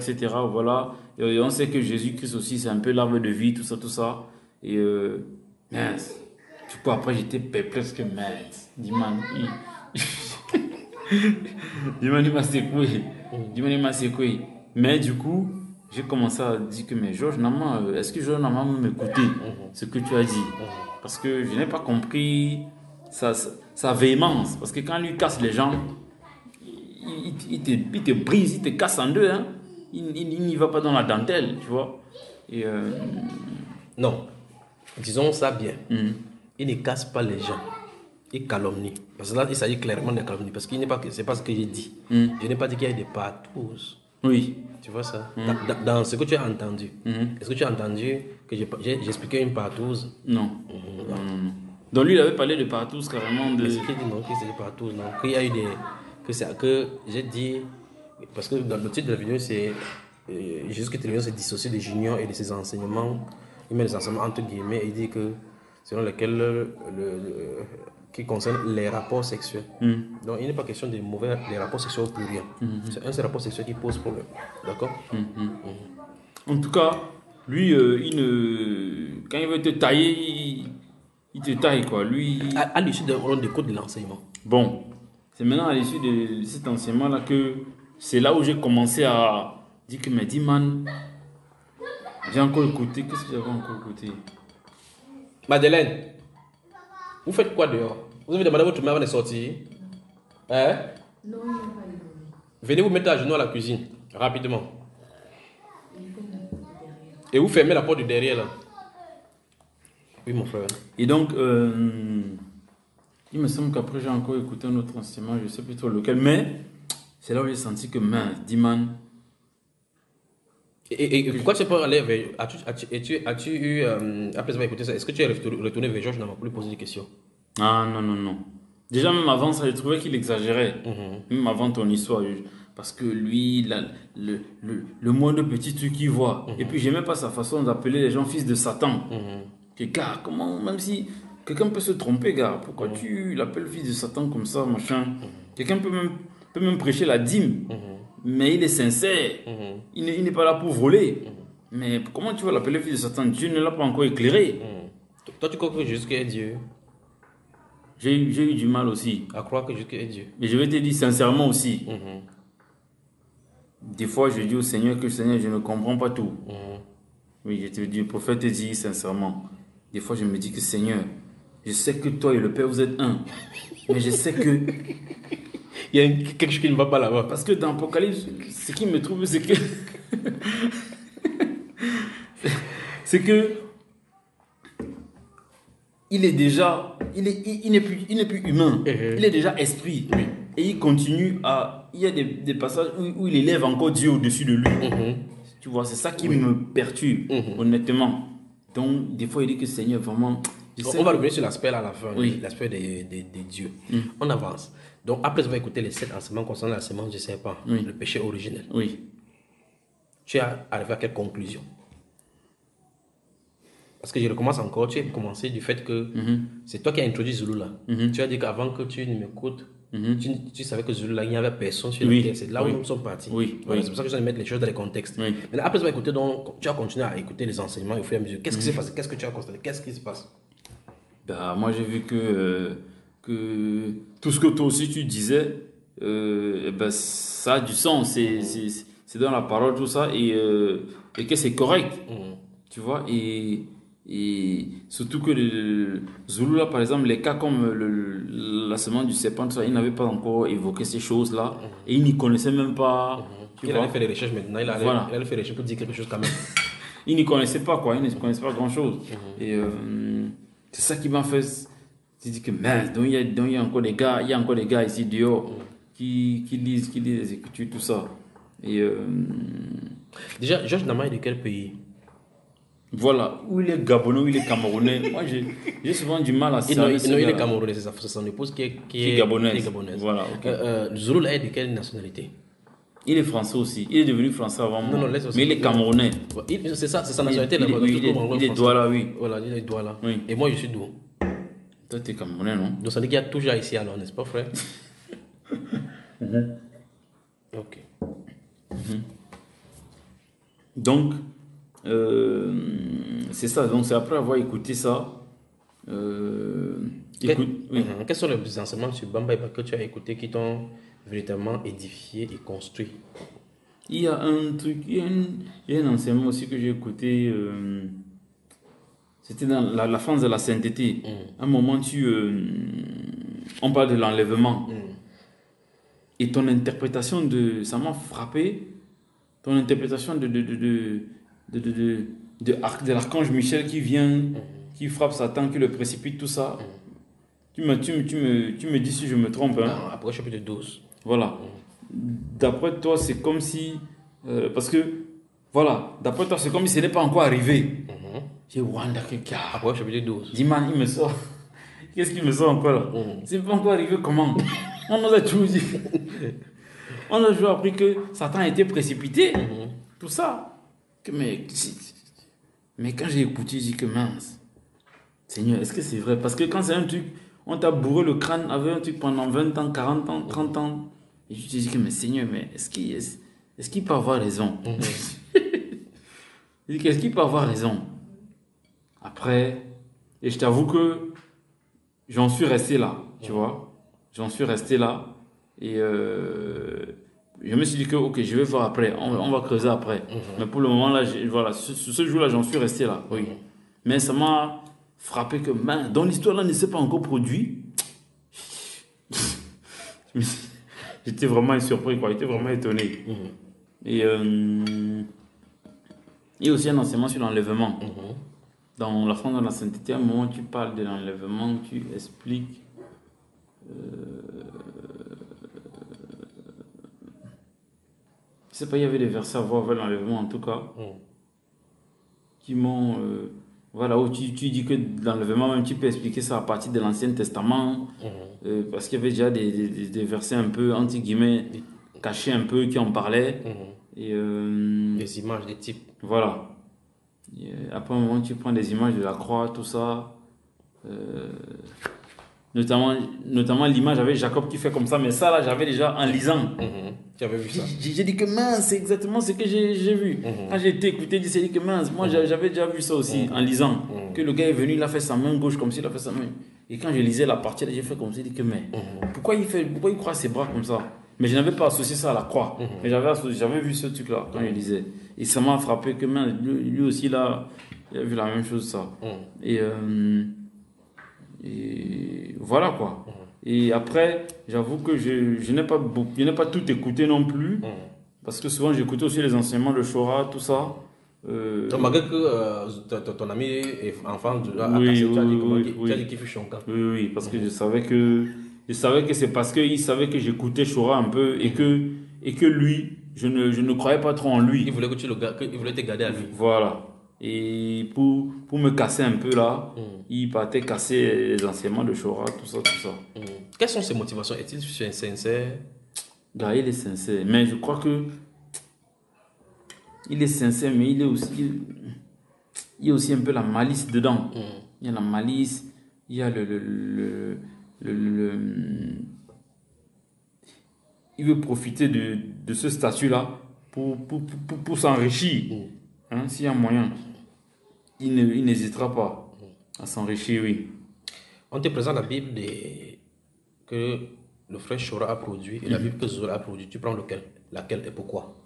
[SPEAKER 1] Voilà. Et on sait que Jésus-Christ aussi, c'est un peu l'arbre de vie, tout ça. Et mince. Du coup, après, j'étais perplexe que mince. Dis-moi, il m'a secoué. Mais du coup, j'ai commencé à dire que mais Georges Nama, est-ce que Georges Nama m'écouter ce que tu as dit? Parce que je n'ai pas compris sa véhémence. Parce que quand lui casse les gens, il te brise, il te casse en deux. Hein? il n'y va pas dans la dentelle, tu vois. Et
[SPEAKER 2] Non, disons ça bien. Il ne casse pas les gens. Il calomnie. Parce que là, il s'agit clairement de calomnie. Parce que c'est pas ce que j'ai dit. Je n'ai pas dit qu'il y a des partous.
[SPEAKER 1] oui.
[SPEAKER 2] Tu vois ça? Dans ce que tu as entendu. Est-ce que tu as entendu que j'ai expliqué une partouze?
[SPEAKER 1] Non. Non. Donc lui, il avait parlé de partous carrément.
[SPEAKER 2] Mais ce qu'il dit, non, que c'est des partous, non. Qu'il y a eu des... Que j'ai dit... Parce que dans le titre de la vidéo, c'est... Jusqu'à télévision se dissocier des juniors et de ses enseignements. Il met les enseignements entre guillemets et il dit que selon lesquels qui concerne les rapports sexuels. Donc il n'est pas question des rapports sexuels pour rien. C'est un seul rapport sexuel qui pose problème. D'accord.
[SPEAKER 1] En tout cas, lui, quand il veut te tailler, il te taille quoi. Lui.
[SPEAKER 2] À l'issue des cours de l'enseignement.
[SPEAKER 1] Bon, c'est maintenant à l'issue de cet enseignement-là que c'est là où j'ai commencé à dire que, mais dis man, j'ai encore écouté. Qu'est-ce que j'avais encore écouté?
[SPEAKER 2] Madeleine, vous faites quoi dehors? Vous avez demandé à votre mère avant de sortir? Hein?
[SPEAKER 3] Non, il n'a pas demandé.
[SPEAKER 2] Venez vous mettre à genoux à la cuisine, rapidement. Et vous fermez la porte de derrière là. Oui, mon frère.
[SPEAKER 1] Et donc, il me semble qu'après j'ai encore écouté un autre enseignement, je ne sais plus trop lequel, mais c'est là où j'ai senti que, dis man.
[SPEAKER 2] Et pourquoi tu n'es pas allé vers... As-tu eu... après avoir écouté ça, est-ce que tu es retourné vers Georges, n'avais plus posé des questions?
[SPEAKER 1] Ah non. Déjà même avant ça, j'ai trouvé qu'il exagérait. Même avant ton histoire. Parce que lui, le moindre petit truc qu'il voit. Et puis j'aimais pas sa façon d'appeler les gens fils de Satan. Que gars, comment, même si quelqu'un peut se tromper, gars, pourquoi tu l'appelles fils de Satan comme ça, machin? Quelqu'un peut même prêcher la dîme. Mais il est sincère. Il n'est pas là pour voler. Mais comment tu vas l'appeler fils de Satan? Dieu ne l'a pas encore éclairé.
[SPEAKER 2] Toi, tu crois que Jésus est Dieu?
[SPEAKER 1] J'ai eu du mal aussi.
[SPEAKER 2] À croire que Jésus est Dieu.
[SPEAKER 1] Mais je vais te dire sincèrement aussi. Des fois, je dis au Seigneur que Seigneur, je ne comprends pas tout. Oui, je te dis, le prophète te dit sincèrement. Des fois, je me dis que Seigneur, je sais que toi et le Père, vous êtes un. Mais je sais que...
[SPEAKER 2] Il y a quelque chose qui ne va pas là-bas.
[SPEAKER 1] Parce que dans l'Apocalypse, ce qui me trouve, c'est que... c'est que... Il est déjà... Il n'est plus humain. Il est déjà esprit. Et il continue à... Il y a des passages où il élève encore Dieu au-dessus de lui. Tu vois, c'est ça qui me perturbe, honnêtement. Donc, des fois, il dit que Seigneur, vraiment...
[SPEAKER 2] On va revenir sur l'aspect à la fin,
[SPEAKER 1] oui.
[SPEAKER 2] l'aspect des dieux. On avance. Donc, après avoir écouté les 7 enseignements concernant la sémence du serpent, le péché originel, tu es arrivé à quelle conclusion? Parce que je recommence encore, tu as commencé du fait que c'est toi qui as introduit Zulu là. Tu as dit qu'avant que tu ne m'écoutes, tu savais que Zulu là, il n'y avait personne sur la terre. C'est là où nous sommes partis. Voilà, c'est pour ça que je dois mettre les choses dans les contextes. Maintenant, après avoir écouté, donc, tu as continué à écouter les enseignements au fur et à mesure. Qu'est-ce qui s'est passé? Qu'est-ce que tu as constaté? Qu'est-ce qui se passe?
[SPEAKER 1] Ben, moi, j'ai vu que tout ce que toi aussi tu disais, ben, ça a du sens. C'est dans la parole, tout ça, et que c'est correct. Tu vois, et surtout que le Zulu, là, par exemple, les cas comme la semence du serpent, tout ça, il n'avait pas encore évoqué ces choses-là, et il n'y connaissait même pas.
[SPEAKER 2] Il allait faire des recherches maintenant, il allait faire des recherches pour dire quelque chose quand même.
[SPEAKER 1] Il n'y connaissait pas, quoi, il ne connaissait pas grand-chose. Et c'est ça qui m'a fait... Je dis que, merde, donc il y a encore des gars, ici dehors qui lisent les Écritures, tout ça. Et
[SPEAKER 2] déjà, Georges Nama est de quel pays?
[SPEAKER 1] Voilà, où il est Gabonais, où il est Camerounais. Moi, j'ai souvent du mal à
[SPEAKER 2] savoir. Non, il est Camerounais, c'est son épouse qui est gabonaise.
[SPEAKER 1] Voilà, okay.
[SPEAKER 2] Zulu est de quelle nationalité?
[SPEAKER 1] Il est français aussi. Il est devenu français avant moi.
[SPEAKER 2] Non,
[SPEAKER 1] mais il est Camerounais.
[SPEAKER 2] C'est ça, c'est sa nationalité là-bas.
[SPEAKER 1] Il est Douala, oui.
[SPEAKER 2] Voilà, il est Douala.
[SPEAKER 1] Oui.
[SPEAKER 2] Et moi, je suis d'où?
[SPEAKER 1] Toi, tu es Camerounais, non?
[SPEAKER 2] Donc, ça veut dire qu'il y a toujours ici alors, n'est-ce pas, frère? Ok.
[SPEAKER 1] Donc, c'est ça. Donc, c'est après avoir écouté ça.
[SPEAKER 2] Quels sont les enseignements sur Bamba que tu as écouté qui t'ont véritablement édifié et construit?
[SPEAKER 1] Il y a un truc, il y a un enseignement aussi que j'ai écouté. C'était dans la phase de la sainteté. À un moment, on parle de l'enlèvement. Et ton interprétation ça m'a frappé. ton interprétation de l'archange Michel qui vient, qui frappe Satan, qui le précipite, tout ça. Tu me dis si je me trompe. Hein.
[SPEAKER 2] Non, après chapitre 12.
[SPEAKER 1] Voilà. D'après toi, c'est comme si... parce que, voilà, d'après toi, c'est comme si ce n'est pas encore arrivé. J'ai Wanda Keka.
[SPEAKER 2] Après chapitre 12.
[SPEAKER 1] Dis-moi, il me sort. Qu'est-ce qu'il me sort encore là? C'est pas encore arrivé comment? On nous a toujours dit. On a toujours appris que Satan a été précipité. Tout ça. Mais quand j'ai écouté, j'ai dit que mince. Seigneur, est-ce que c'est vrai? Parce que quand c'est un truc, on t'a bourré le crâne avec un truc pendant 20 ans, 40 ans, 30 ans. Et je te dis que, mais Seigneur, mais est-ce qu'il peut avoir raison? Je dis, est-ce qu'il peut avoir raison? Après, et je t'avoue que j'en suis resté là, tu vois. J'en suis resté là. Et je me suis dit que, ok, je vais voir après. On va creuser après. Mais pour le moment, là, voilà, ce jour-là, j'en suis resté là, oui. Mais ça m'a frappé que, dans l'histoire, là, ne s'est pas encore produit. J'étais vraiment surpris, quoi. J'étais vraiment étonné. Et aussi un enseignement sur l'enlèvement. Dans la fond de la sainteté, à un moment, tu parles de l'enlèvement, tu expliques. Je sais pas, il y avait des versets à voir avec l'enlèvement, en tout cas, qui m'ont. Voilà, où tu dis que l'enlèvement, même tu peux expliquer ça à partir de l'Ancien Testament, parce qu'il y avait déjà des versets un peu, entre guillemets, cachés un peu, qui en parlaient. Et,
[SPEAKER 2] des images, des types.
[SPEAKER 1] Voilà. Et après un moment, tu prends des images de la croix, tout ça. Notamment l'image avec Jacob qui fait comme ça, mais ça là, j'avais déjà en lisant.
[SPEAKER 2] Tu avais vu ça?
[SPEAKER 1] J'ai dit que mince, c'est exactement ce que j'ai vu. Quand j'ai été écouté, j'ai dit que mince, moi j'avais déjà vu ça aussi en lisant. Que le gars est venu, il a fait sa main gauche comme s'il a fait sa main. Et quand je lisais la partie, j'ai fait comme ça, j'ai dit que mais pourquoi il croise ses bras comme ça? Mais je n'avais pas associé ça à la croix. Mais j'avais vu ce truc-là quand je lisais. Et ça m'a frappé que mince, lui aussi là, il a vu la même chose, ça. Et voilà quoi. Et après, j'avoue que je n'ai pas tout écouté non plus. Parce que souvent, j'écoutais aussi les enseignements de Shora, tout ça.
[SPEAKER 2] Donc, malgré que ton ami est enfant de la tu as dit qu'il fut choquant.
[SPEAKER 1] Oui, parce que je savais que c'est parce qu'il savait que j'écoutais Shora un peu et que lui, je ne croyais pas trop en lui.
[SPEAKER 2] Il voulait que il voulait te garder à lui.
[SPEAKER 1] Voilà. Et pour me casser un peu là, il partait casser les enseignements de Shora, tout ça.
[SPEAKER 2] Quelles sont ses motivations? Est-il sincère?
[SPEAKER 1] Là, il est sincère, mais je crois que il est sincère, mais il y a aussi un peu la malice dedans. Il y a la malice, il y a il veut profiter de ce statut-là pour s'enrichir. Hein, s'il y a moyen, il n'hésitera pas à s'enrichir, oui.
[SPEAKER 2] On te présente la Bible que le frère Shora a produit et la Bible que Zola a produit. Tu prends laquelle et pourquoi?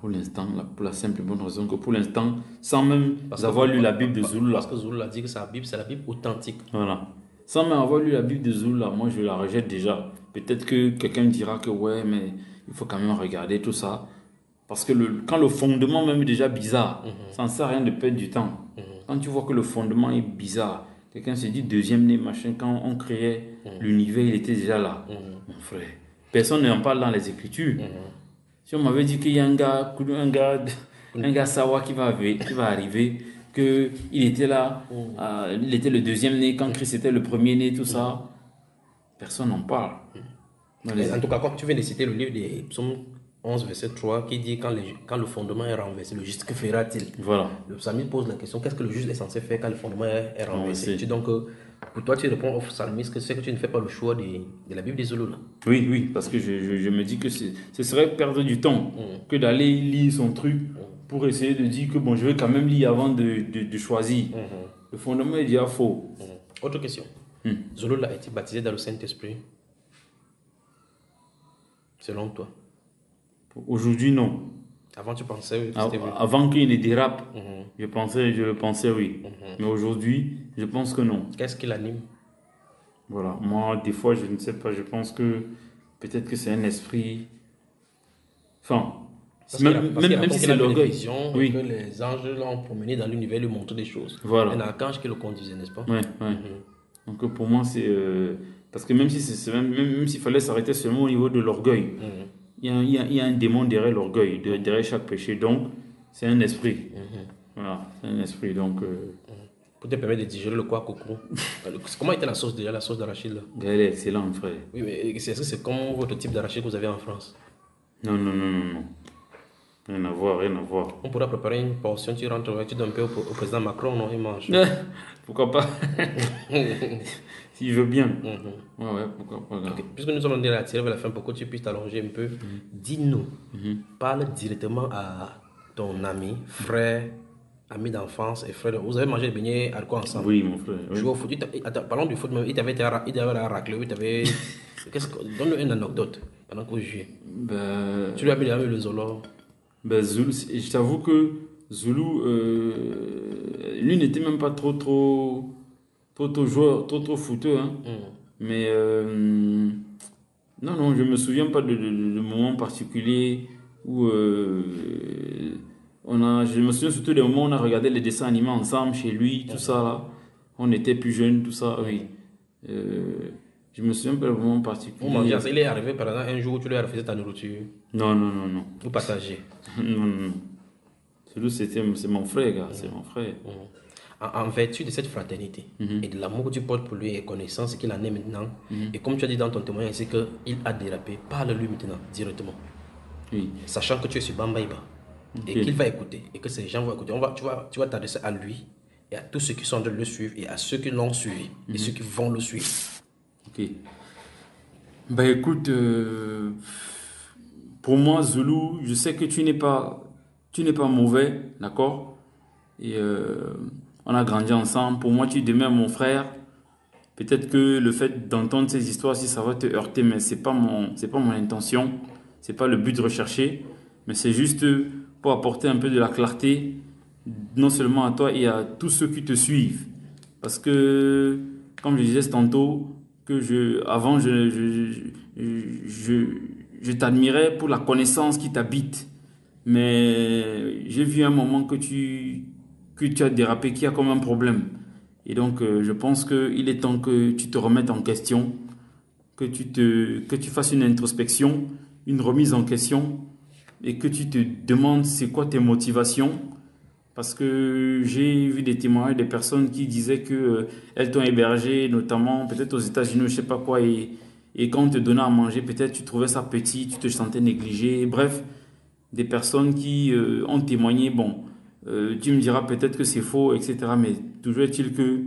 [SPEAKER 1] Pour l'instant, pour la simple et bonne raison que pour l'instant, sans même avoir lu la Bible de Zoula.
[SPEAKER 2] Parce que Zoula a dit que sa Bible, c'est la Bible authentique.
[SPEAKER 1] Voilà. Sans même avoir lu la Bible de Zoula, moi je la rejette déjà. Peut-être que quelqu'un me dira que ouais, mais il faut quand même regarder tout ça. Parce que quand le fondement même est déjà bizarre, ça ne sert à rien de perdre du temps. Quand tu vois que le fondement est bizarre, quelqu'un se dit deuxième né, machin, quand on créait l'univers, il était déjà là. Mon frère, personne n'en parle dans les Écritures. Si on m'avait dit qu'il y a un gars Sawa qui va arriver, qu'il était là, il était le deuxième né quand Christ était le premier né, tout ça, personne n'en parle.
[SPEAKER 2] En tout cas, quand tu viens de citer le livre des Psaumes 11, verset 3, qui dit quand le fondement est renversé, le juste, que fera-t-il?
[SPEAKER 1] Voilà.
[SPEAKER 2] Le psalmiste pose la question, qu'est-ce que le juste est censé faire quand le fondement est renversé? Donc, pour toi, tu réponds au psalmiste que c'est que tu ne fais pas le choix de la Bible des Zoulous.
[SPEAKER 1] Oui, parce que je me dis que ce serait perdre du temps que d'aller lire son truc pour essayer de dire que bon, je vais quand même lire avant de choisir. Le fondement est déjà faux.
[SPEAKER 2] Autre question. Zoulou a été baptisé dans le Saint-Esprit? Selon toi?
[SPEAKER 1] Aujourd'hui, non.
[SPEAKER 2] Avant, tu pensais
[SPEAKER 1] avant qu'il ne dérape, je le pensais oui. Mais aujourd'hui, je pense que non.
[SPEAKER 2] Qu'est-ce qui l'anime?
[SPEAKER 1] Voilà. Moi, des fois, je ne sais pas. Je pense que peut-être que c'est un esprit Enfin,
[SPEAKER 2] Parce qu'il
[SPEAKER 1] même si c'est l'orgueil.
[SPEAKER 2] Oui. Que les anges l'ont promené dans l'univers, lui montrer des choses.
[SPEAKER 1] Voilà.
[SPEAKER 2] Un archange qui le conduisait, n'est-ce pas?
[SPEAKER 1] Ouais. Donc pour moi, c'est... parce que même s'il fallait s'arrêter seulement au niveau de l'orgueil, il y a un démon derrière l'orgueil, derrière chaque péché. Donc, c'est un esprit. Voilà, c'est un esprit. Donc...
[SPEAKER 2] Pour te permettre de digérer le quoi coco. Comment était la sauce déjà, la sauce d'arachide là?
[SPEAKER 1] Elle est excellente, frère.
[SPEAKER 2] Oui, mais est-ce que c'est comme votre type d'arachide que vous avez en France?
[SPEAKER 1] Non. Rien à voir.
[SPEAKER 2] On pourra préparer une portion, tu rentres, tu donnes un peu au président Macron, non, il mange.
[SPEAKER 1] Pourquoi pas? S'il veut bien. Ouais, pourquoi pas.
[SPEAKER 2] Okay. Puisque nous sommes en train de tirer vers la fin, pour que tu puisses t'allonger un peu, dis-nous, parle directement à ton ami, frère, ami d'enfance et frère. Vous avez mangé des beignets à quoi ensemble?
[SPEAKER 1] Oui, mon frère. Oui.
[SPEAKER 2] Jouer au foot. Parlons du foot, il t'avait raclé, donne-nous une anecdote pendant que vous jouiez. Tu lui as mis le Zolo.
[SPEAKER 1] Zulu, je t'avoue que Zulu, lui n'était même pas trop joueur, trop footeux. Hein. Mais non, je me souviens pas de moment particulier où je me souviens surtout des moments où on a regardé les dessins animés ensemble chez lui, tout ça là. On était plus jeunes, tout ça, oui. Je me souviens pas de moment particulier.
[SPEAKER 2] Il est arrivé par exemple un jour où tu lui as refusé ta nourriture.
[SPEAKER 1] Non.
[SPEAKER 2] Vous partagez.
[SPEAKER 1] Non. C'est mon frère, gars, c'est mon frère.
[SPEAKER 2] En vertu de cette fraternité et de l'amour que tu portes pour lui et connaissance qu'il en est maintenant, et comme tu as dit dans ton témoignage, c'est qu'il a dérapé, parle-lui maintenant, directement.
[SPEAKER 1] Oui.
[SPEAKER 2] Sachant que tu es sur Bambaïba et qu'il va écouter et que ces gens vont écouter. Tu vas t'adresser à lui et à tous ceux qui sont en train de le suivre et à ceux qui l'ont suivi et ceux qui vont le suivre.
[SPEAKER 1] Ok. Écoute, pour moi, Zulu, je sais que tu n'es pas mauvais, d'accord? Et on a grandi ensemble. Pour moi, tu demeures mon frère. Peut-être que le fait d'entendre ces histoires, si ça va te heurter, mais c'est pas mon intention. C'est pas le but recherché, mais c'est juste pour apporter un peu de la clarté, non seulement à toi et à tous ceux qui te suivent. Parce que, comme je disais tantôt, avant, je t'admirais pour la connaissance qui t'habite. Mais j'ai vu un moment que tu as dérapé, qu'il y a comme un problème. Et donc, je pense qu'il est temps que tu te remettes en question, que tu fasses une introspection, une remise en question, et que tu te demandes c'est quoi tes motivations. Parce que j'ai vu des témoignages des personnes qui disaient qu'elles t'ont hébergé, notamment peut-être aux États-Unis, je sais pas quoi, et quand on te donnait à manger, peut-être tu trouvais ça petit, tu te sentais négligé. Bref, des personnes qui ont témoigné, tu me diras peut-être que c'est faux, etc. Mais toujours est-il que,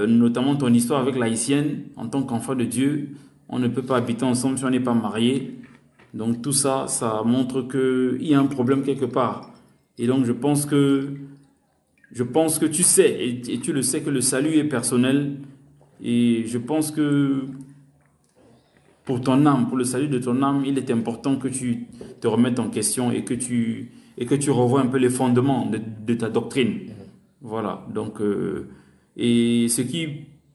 [SPEAKER 1] notamment ton histoire avec l'haïtienne, en tant qu'enfant de Dieu, on ne peut pas habiter ensemble si on n'est pas marié. Donc tout ça, ça montre qu'il y a un problème quelque part. Et donc je pense que tu sais, et tu le sais, que le salut est personnel. Et je pense que pour ton âme, pour le salut de ton âme, il est important que tu te remettes en question et que tu revoies un peu les fondements de ta doctrine. Voilà. Donc, et ce qui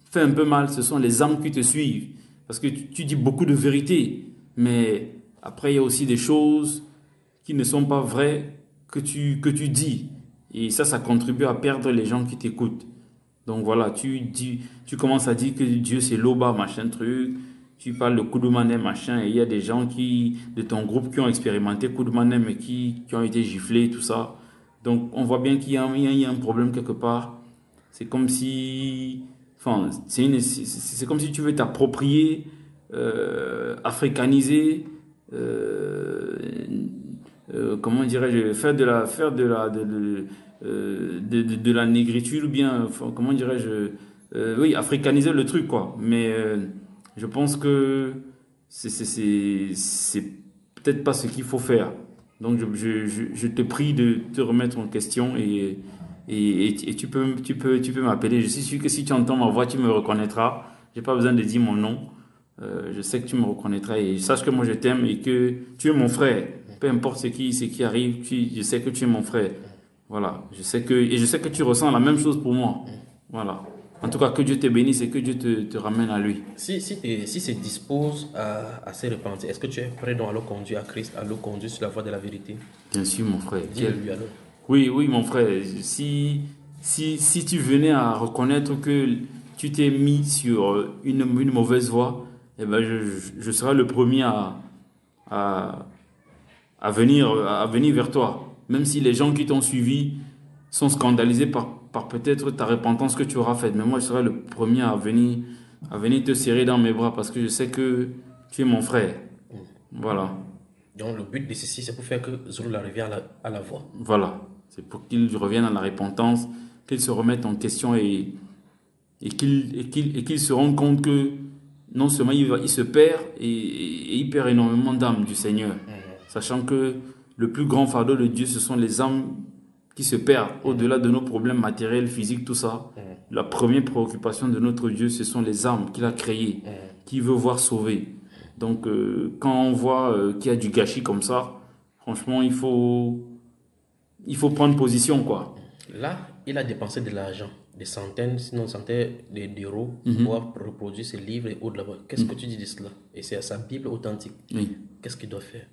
[SPEAKER 1] fait un peu mal, ce sont les âmes qui te suivent. Parce que tu dis beaucoup de vérités, mais après, il y a aussi des choses qui ne sont pas vraies que tu dis. Et ça contribue à perdre les gens qui t'écoutent. Donc voilà, tu commences à dire que Dieu c'est Loba, machin truc. Tu parles de Koudoumane, machin, et il y a des gens de ton groupe qui ont expérimenté Koudoumane, mais qui ont été giflés, tout ça. Donc on voit bien qu'il y a un problème quelque part. C'est comme si, c'est comme si tu veux t'approprier, africaniser, comment dirais-je, faire de la négritude, ou bien, comment dirais-je, oui, africaniser le truc, quoi. Mais je pense que c'est peut-être pas ce qu'il faut faire. Donc je te prie de te remettre en question et tu peux m'appeler. Je suis sûr que si tu entends ma voix, tu me reconnaîtras. J'ai pas besoin de dire mon nom. Je sais que tu me reconnaîtras et sache que moi je t'aime et que tu es mon frère. Peu importe ce qui arrive, je sais que tu es mon frère. Voilà. Je sais que tu ressens la même chose pour moi. Voilà. En tout cas, que Dieu te bénisse et que Dieu te ramène à lui.
[SPEAKER 2] Si se dispose à se repentir, est-ce que tu es prêt donc à le conduire à Christ, à le conduire sur la voie de la vérité?
[SPEAKER 1] Bien sûr, mon frère.
[SPEAKER 2] Dis-le-lui alors.
[SPEAKER 1] Oui, mon frère. Si tu venais à reconnaître que tu t'es mis sur une mauvaise voie, eh ben je serai le premier à venir vers toi. Même si les gens qui t'ont suivi sont scandalisés par peut-être ta repentance que tu auras faite. Mais moi, je serai le premier à venir te serrer dans mes bras parce que je sais que tu es mon frère. Voilà.
[SPEAKER 2] Donc, le but de ceci, c'est pour faire que Zulula revienne à la voie.
[SPEAKER 1] Voilà. C'est pour qu'il revienne à la repentance, qu'il se remette en question et qu'il se rende compte que non seulement il se perd et il perd énormément d'âmes du Seigneur. Sachant que le plus grand fardeau de Dieu, ce sont les âmes qui se perdent au-delà de nos problèmes matériels, physiques, tout ça. La première préoccupation de notre Dieu, ce sont les âmes qu'il a créées, qu'il veut voir sauvées. Donc, quand on voit qu'il y a du gâchis comme ça, franchement, il faut prendre position, quoi.
[SPEAKER 2] Là, il a dépensé de l'argent, des centaines, sinon des centaines d'euros pour reproduire ses livres et autres là-bas. Qu'est-ce que tu dis de cela? Et c'est sa Bible authentique.
[SPEAKER 1] Oui.
[SPEAKER 2] Qu'est-ce qu'il doit faire?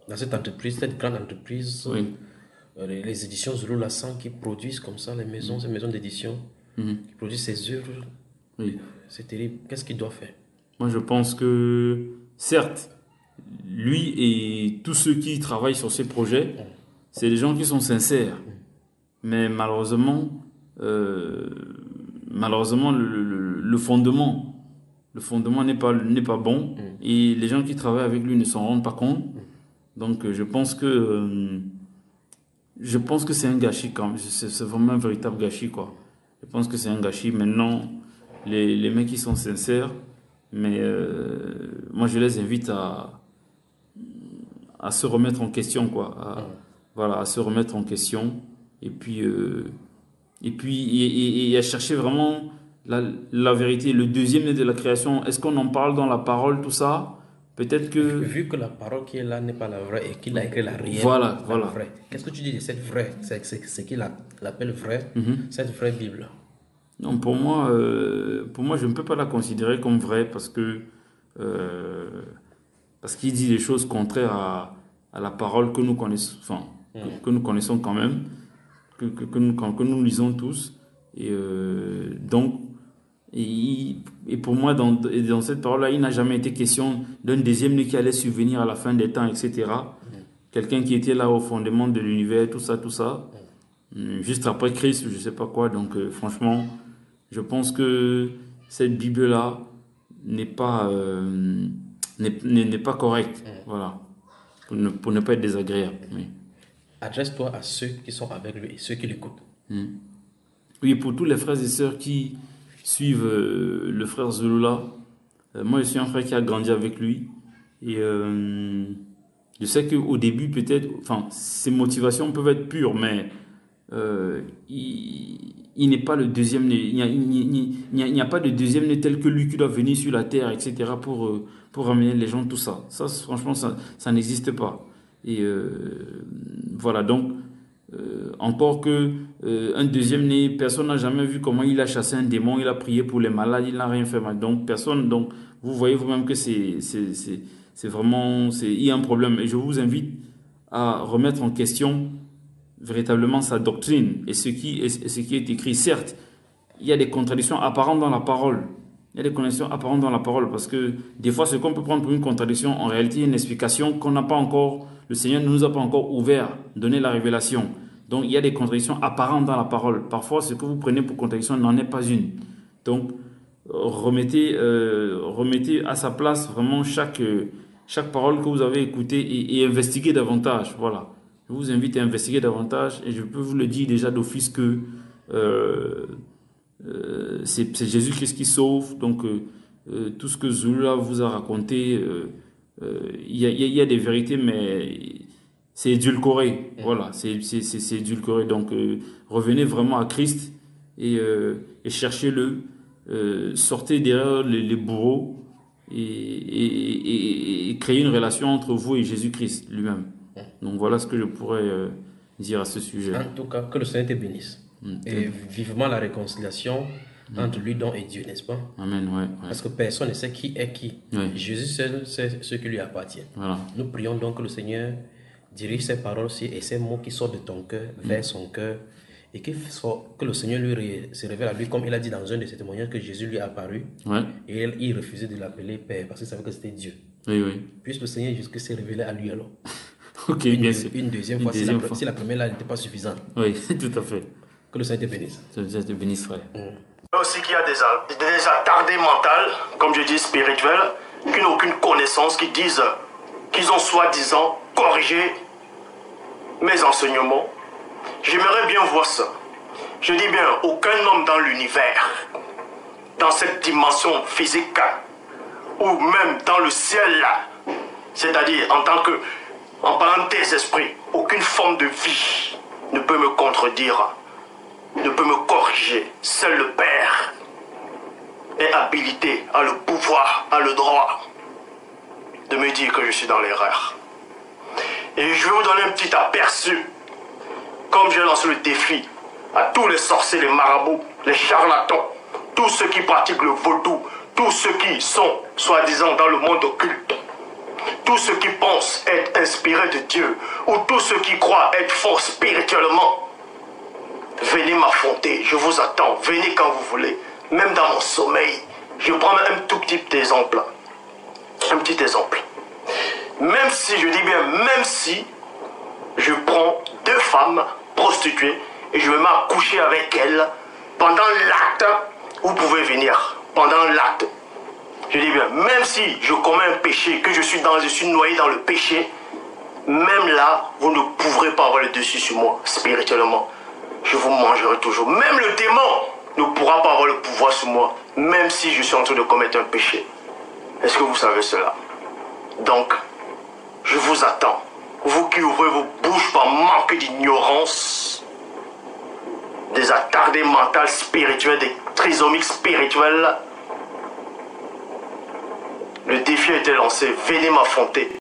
[SPEAKER 2] Dans cette entreprise, cette grande entreprise, les éditions Zulula 100 qui produisent comme ça les maisons, ces maisons d'édition, qui produisent ces œuvres, c'est terrible. Qu'est-ce qu'il doit faire?
[SPEAKER 1] Moi, je pense que, certes, lui et tous ceux qui travaillent sur ces projets, c'est des gens qui sont sincères. Mais malheureusement, le fondement n'est pas bon. Et les gens qui travaillent avec lui ne s'en rendent pas compte. Donc, je pense que c'est un gâchis quand même. C'est vraiment un véritable gâchis, quoi. Je pense que c'est un gâchis. Maintenant, les mecs qui sont sincères, mais moi je les invite à se remettre en question, quoi. À se remettre en question et à chercher vraiment la vérité. Le deuxième né de la création, est-ce qu'on en parle dans la parole, tout ça? Peut-être que...
[SPEAKER 2] Vu que la parole qui est là n'est pas la vraie et qu'il a écrit la réelle,
[SPEAKER 1] voilà.
[SPEAKER 2] vraie. Qu'est-ce que tu dis de cette vraie, c'est qu'il appelle vraie, cette vraie Bible?
[SPEAKER 1] Non, pour moi, je ne peux pas la considérer comme vraie parce qu'il dit des choses contraires à la parole que nous connaissons, que nous connaissons quand même, que nous lisons tous. Et donc, et pour moi, dans cette parole-là, il n'a jamais été question d'un deuxième né qui allait subvenir à la fin des temps, etc. Quelqu'un qui était là au fondement de l'univers, tout ça. Juste après Christ, je ne sais pas quoi. Donc, franchement, je pense que cette Bible-là n'est pas correcte. Voilà. Pour ne pas être désagréable. Oui.
[SPEAKER 2] Adresse-toi à ceux qui sont avec lui et ceux qui l'écoutent.
[SPEAKER 1] Oui, pour tous les frères et sœurs qui suivent le frère Zulula, moi je suis un frère qui a grandi avec lui et je sais qu'au début peut-être, ses motivations peuvent être pures, mais il n'est pas le deuxième né. Il n'y a pas de deuxième né tel que lui qui doit venir sur la terre, etc. pour ramener les gens, tout ça. Ça, franchement, ça n'existe pas. Et voilà, donc, encore que un deuxième né, personne n'a jamais vu comment il a chassé un démon, il a prié pour les malades, il n'a rien fait. Donc, personne, donc, vous voyez vous-même que c'est vraiment, il y a un problème. Et je vous invite à remettre en question véritablement sa doctrine et ce qui est écrit. Certes, il y a des contradictions apparentes dans la parole. Il y a des contradictions apparentes dans la parole parce que des fois, ce qu'on peut prendre pour une contradiction, en réalité, il y a une explication qu'on n'a pas encore, le Seigneur ne nous a pas encore ouvert, donné la révélation. Donc, il y a des contradictions apparentes dans la parole. Parfois, ce que vous prenez pour contradiction n'en est pas une. Donc, remettez à sa place vraiment chaque parole que vous avez écoutée et investiguez davantage. Voilà. Je vous invite à investiguer davantage et je peux vous le dire déjà d'office que c'est Jésus-Christ qui sauve. Donc, tout ce que Zulula vous a raconté, il y a des vérités, mais c'est édulcoré. Voilà, c'est édulcoré. Donc, revenez vraiment à Christ et cherchez-le. Sortez derrière les bourreaux et créez une relation entre vous et Jésus-Christ lui-même. Donc voilà ce que je pourrais dire à ce sujet.
[SPEAKER 2] En tout cas, que le Seigneur te bénisse. Et vivement la réconciliation entre lui donc et Dieu, n'est-ce pas?
[SPEAKER 1] Amen, ouais.
[SPEAKER 2] Parce que personne ne sait qui est qui.
[SPEAKER 1] Oui.
[SPEAKER 2] Jésus seul sait ce qui lui appartient.
[SPEAKER 1] Voilà.
[SPEAKER 2] Nous prions donc que le Seigneur dirige ses paroles et ces mots qui sortent de ton cœur vers son cœur et que le Seigneur se révèle à lui, comme il a dit dans un de ses témoignages que Jésus lui est apparu.
[SPEAKER 1] Ouais.
[SPEAKER 2] Et il refusait de l'appeler Père parce qu'il savait que c'était Dieu.
[SPEAKER 1] Oui, oui.
[SPEAKER 2] Puisque le Seigneur Jésus s'est révélé à lui alors.
[SPEAKER 1] Ok, bien sûr.
[SPEAKER 2] Une deuxième fois, si la première là n'était pas suffisante.
[SPEAKER 1] Oui, tout à fait.
[SPEAKER 2] Que le Seigneur te bénisse.
[SPEAKER 1] Que le Seigneur te bénisse, frère.
[SPEAKER 4] Aussi qu'il y a des attardés mentales, comme je dis spirituels, qui n'ont aucune connaissance, qui disent qu'ils ont soi-disant corrigé mes enseignements. J'aimerais bien voir ça. Je dis bien, aucun homme dans l'univers, dans cette dimension physique, ou même dans le ciel là, c'est-à-dire en parlant des esprits, aucune forme de vie ne peut me contredire, ne peut me corriger. Seul le Père est habilité, a le pouvoir, a le droit de me dire que je suis dans l'erreur. Et je vais vous donner un petit aperçu, comme j'ai lancé le défi à tous les sorciers, les marabouts, les charlatans, tous ceux qui pratiquent le vaudou, tous ceux qui sont soi-disant dans le monde occulte, tous ceux qui pensent être inspirés de Dieu, ou tous ceux qui croient être forts spirituellement. Venez m'affronter, je vous attends, venez quand vous voulez, même dans mon sommeil. Je prends un tout petit exemple. Un petit exemple. Même si, je dis bien, même si je prends 2 femmes prostituées et je me mets à coucher avec elles pendant l'acte, vous pouvez venir. Pendant l'acte. Je dis bien, même si je commets un péché, que je suis noyé dans le péché, même là, vous ne pourrez pas avoir le dessus sur moi, spirituellement. Je vous mangerai toujours. Même le démon ne pourra pas avoir le pouvoir sur moi, même si je suis en train de commettre un péché. Est-ce que vous savez cela? Donc, je vous attends. Vous qui ouvrez vos bouches par manque d'ignorance, des attardés mentales spirituels, des trisomiques spirituels, le défi a été lancé. Venez m'affronter.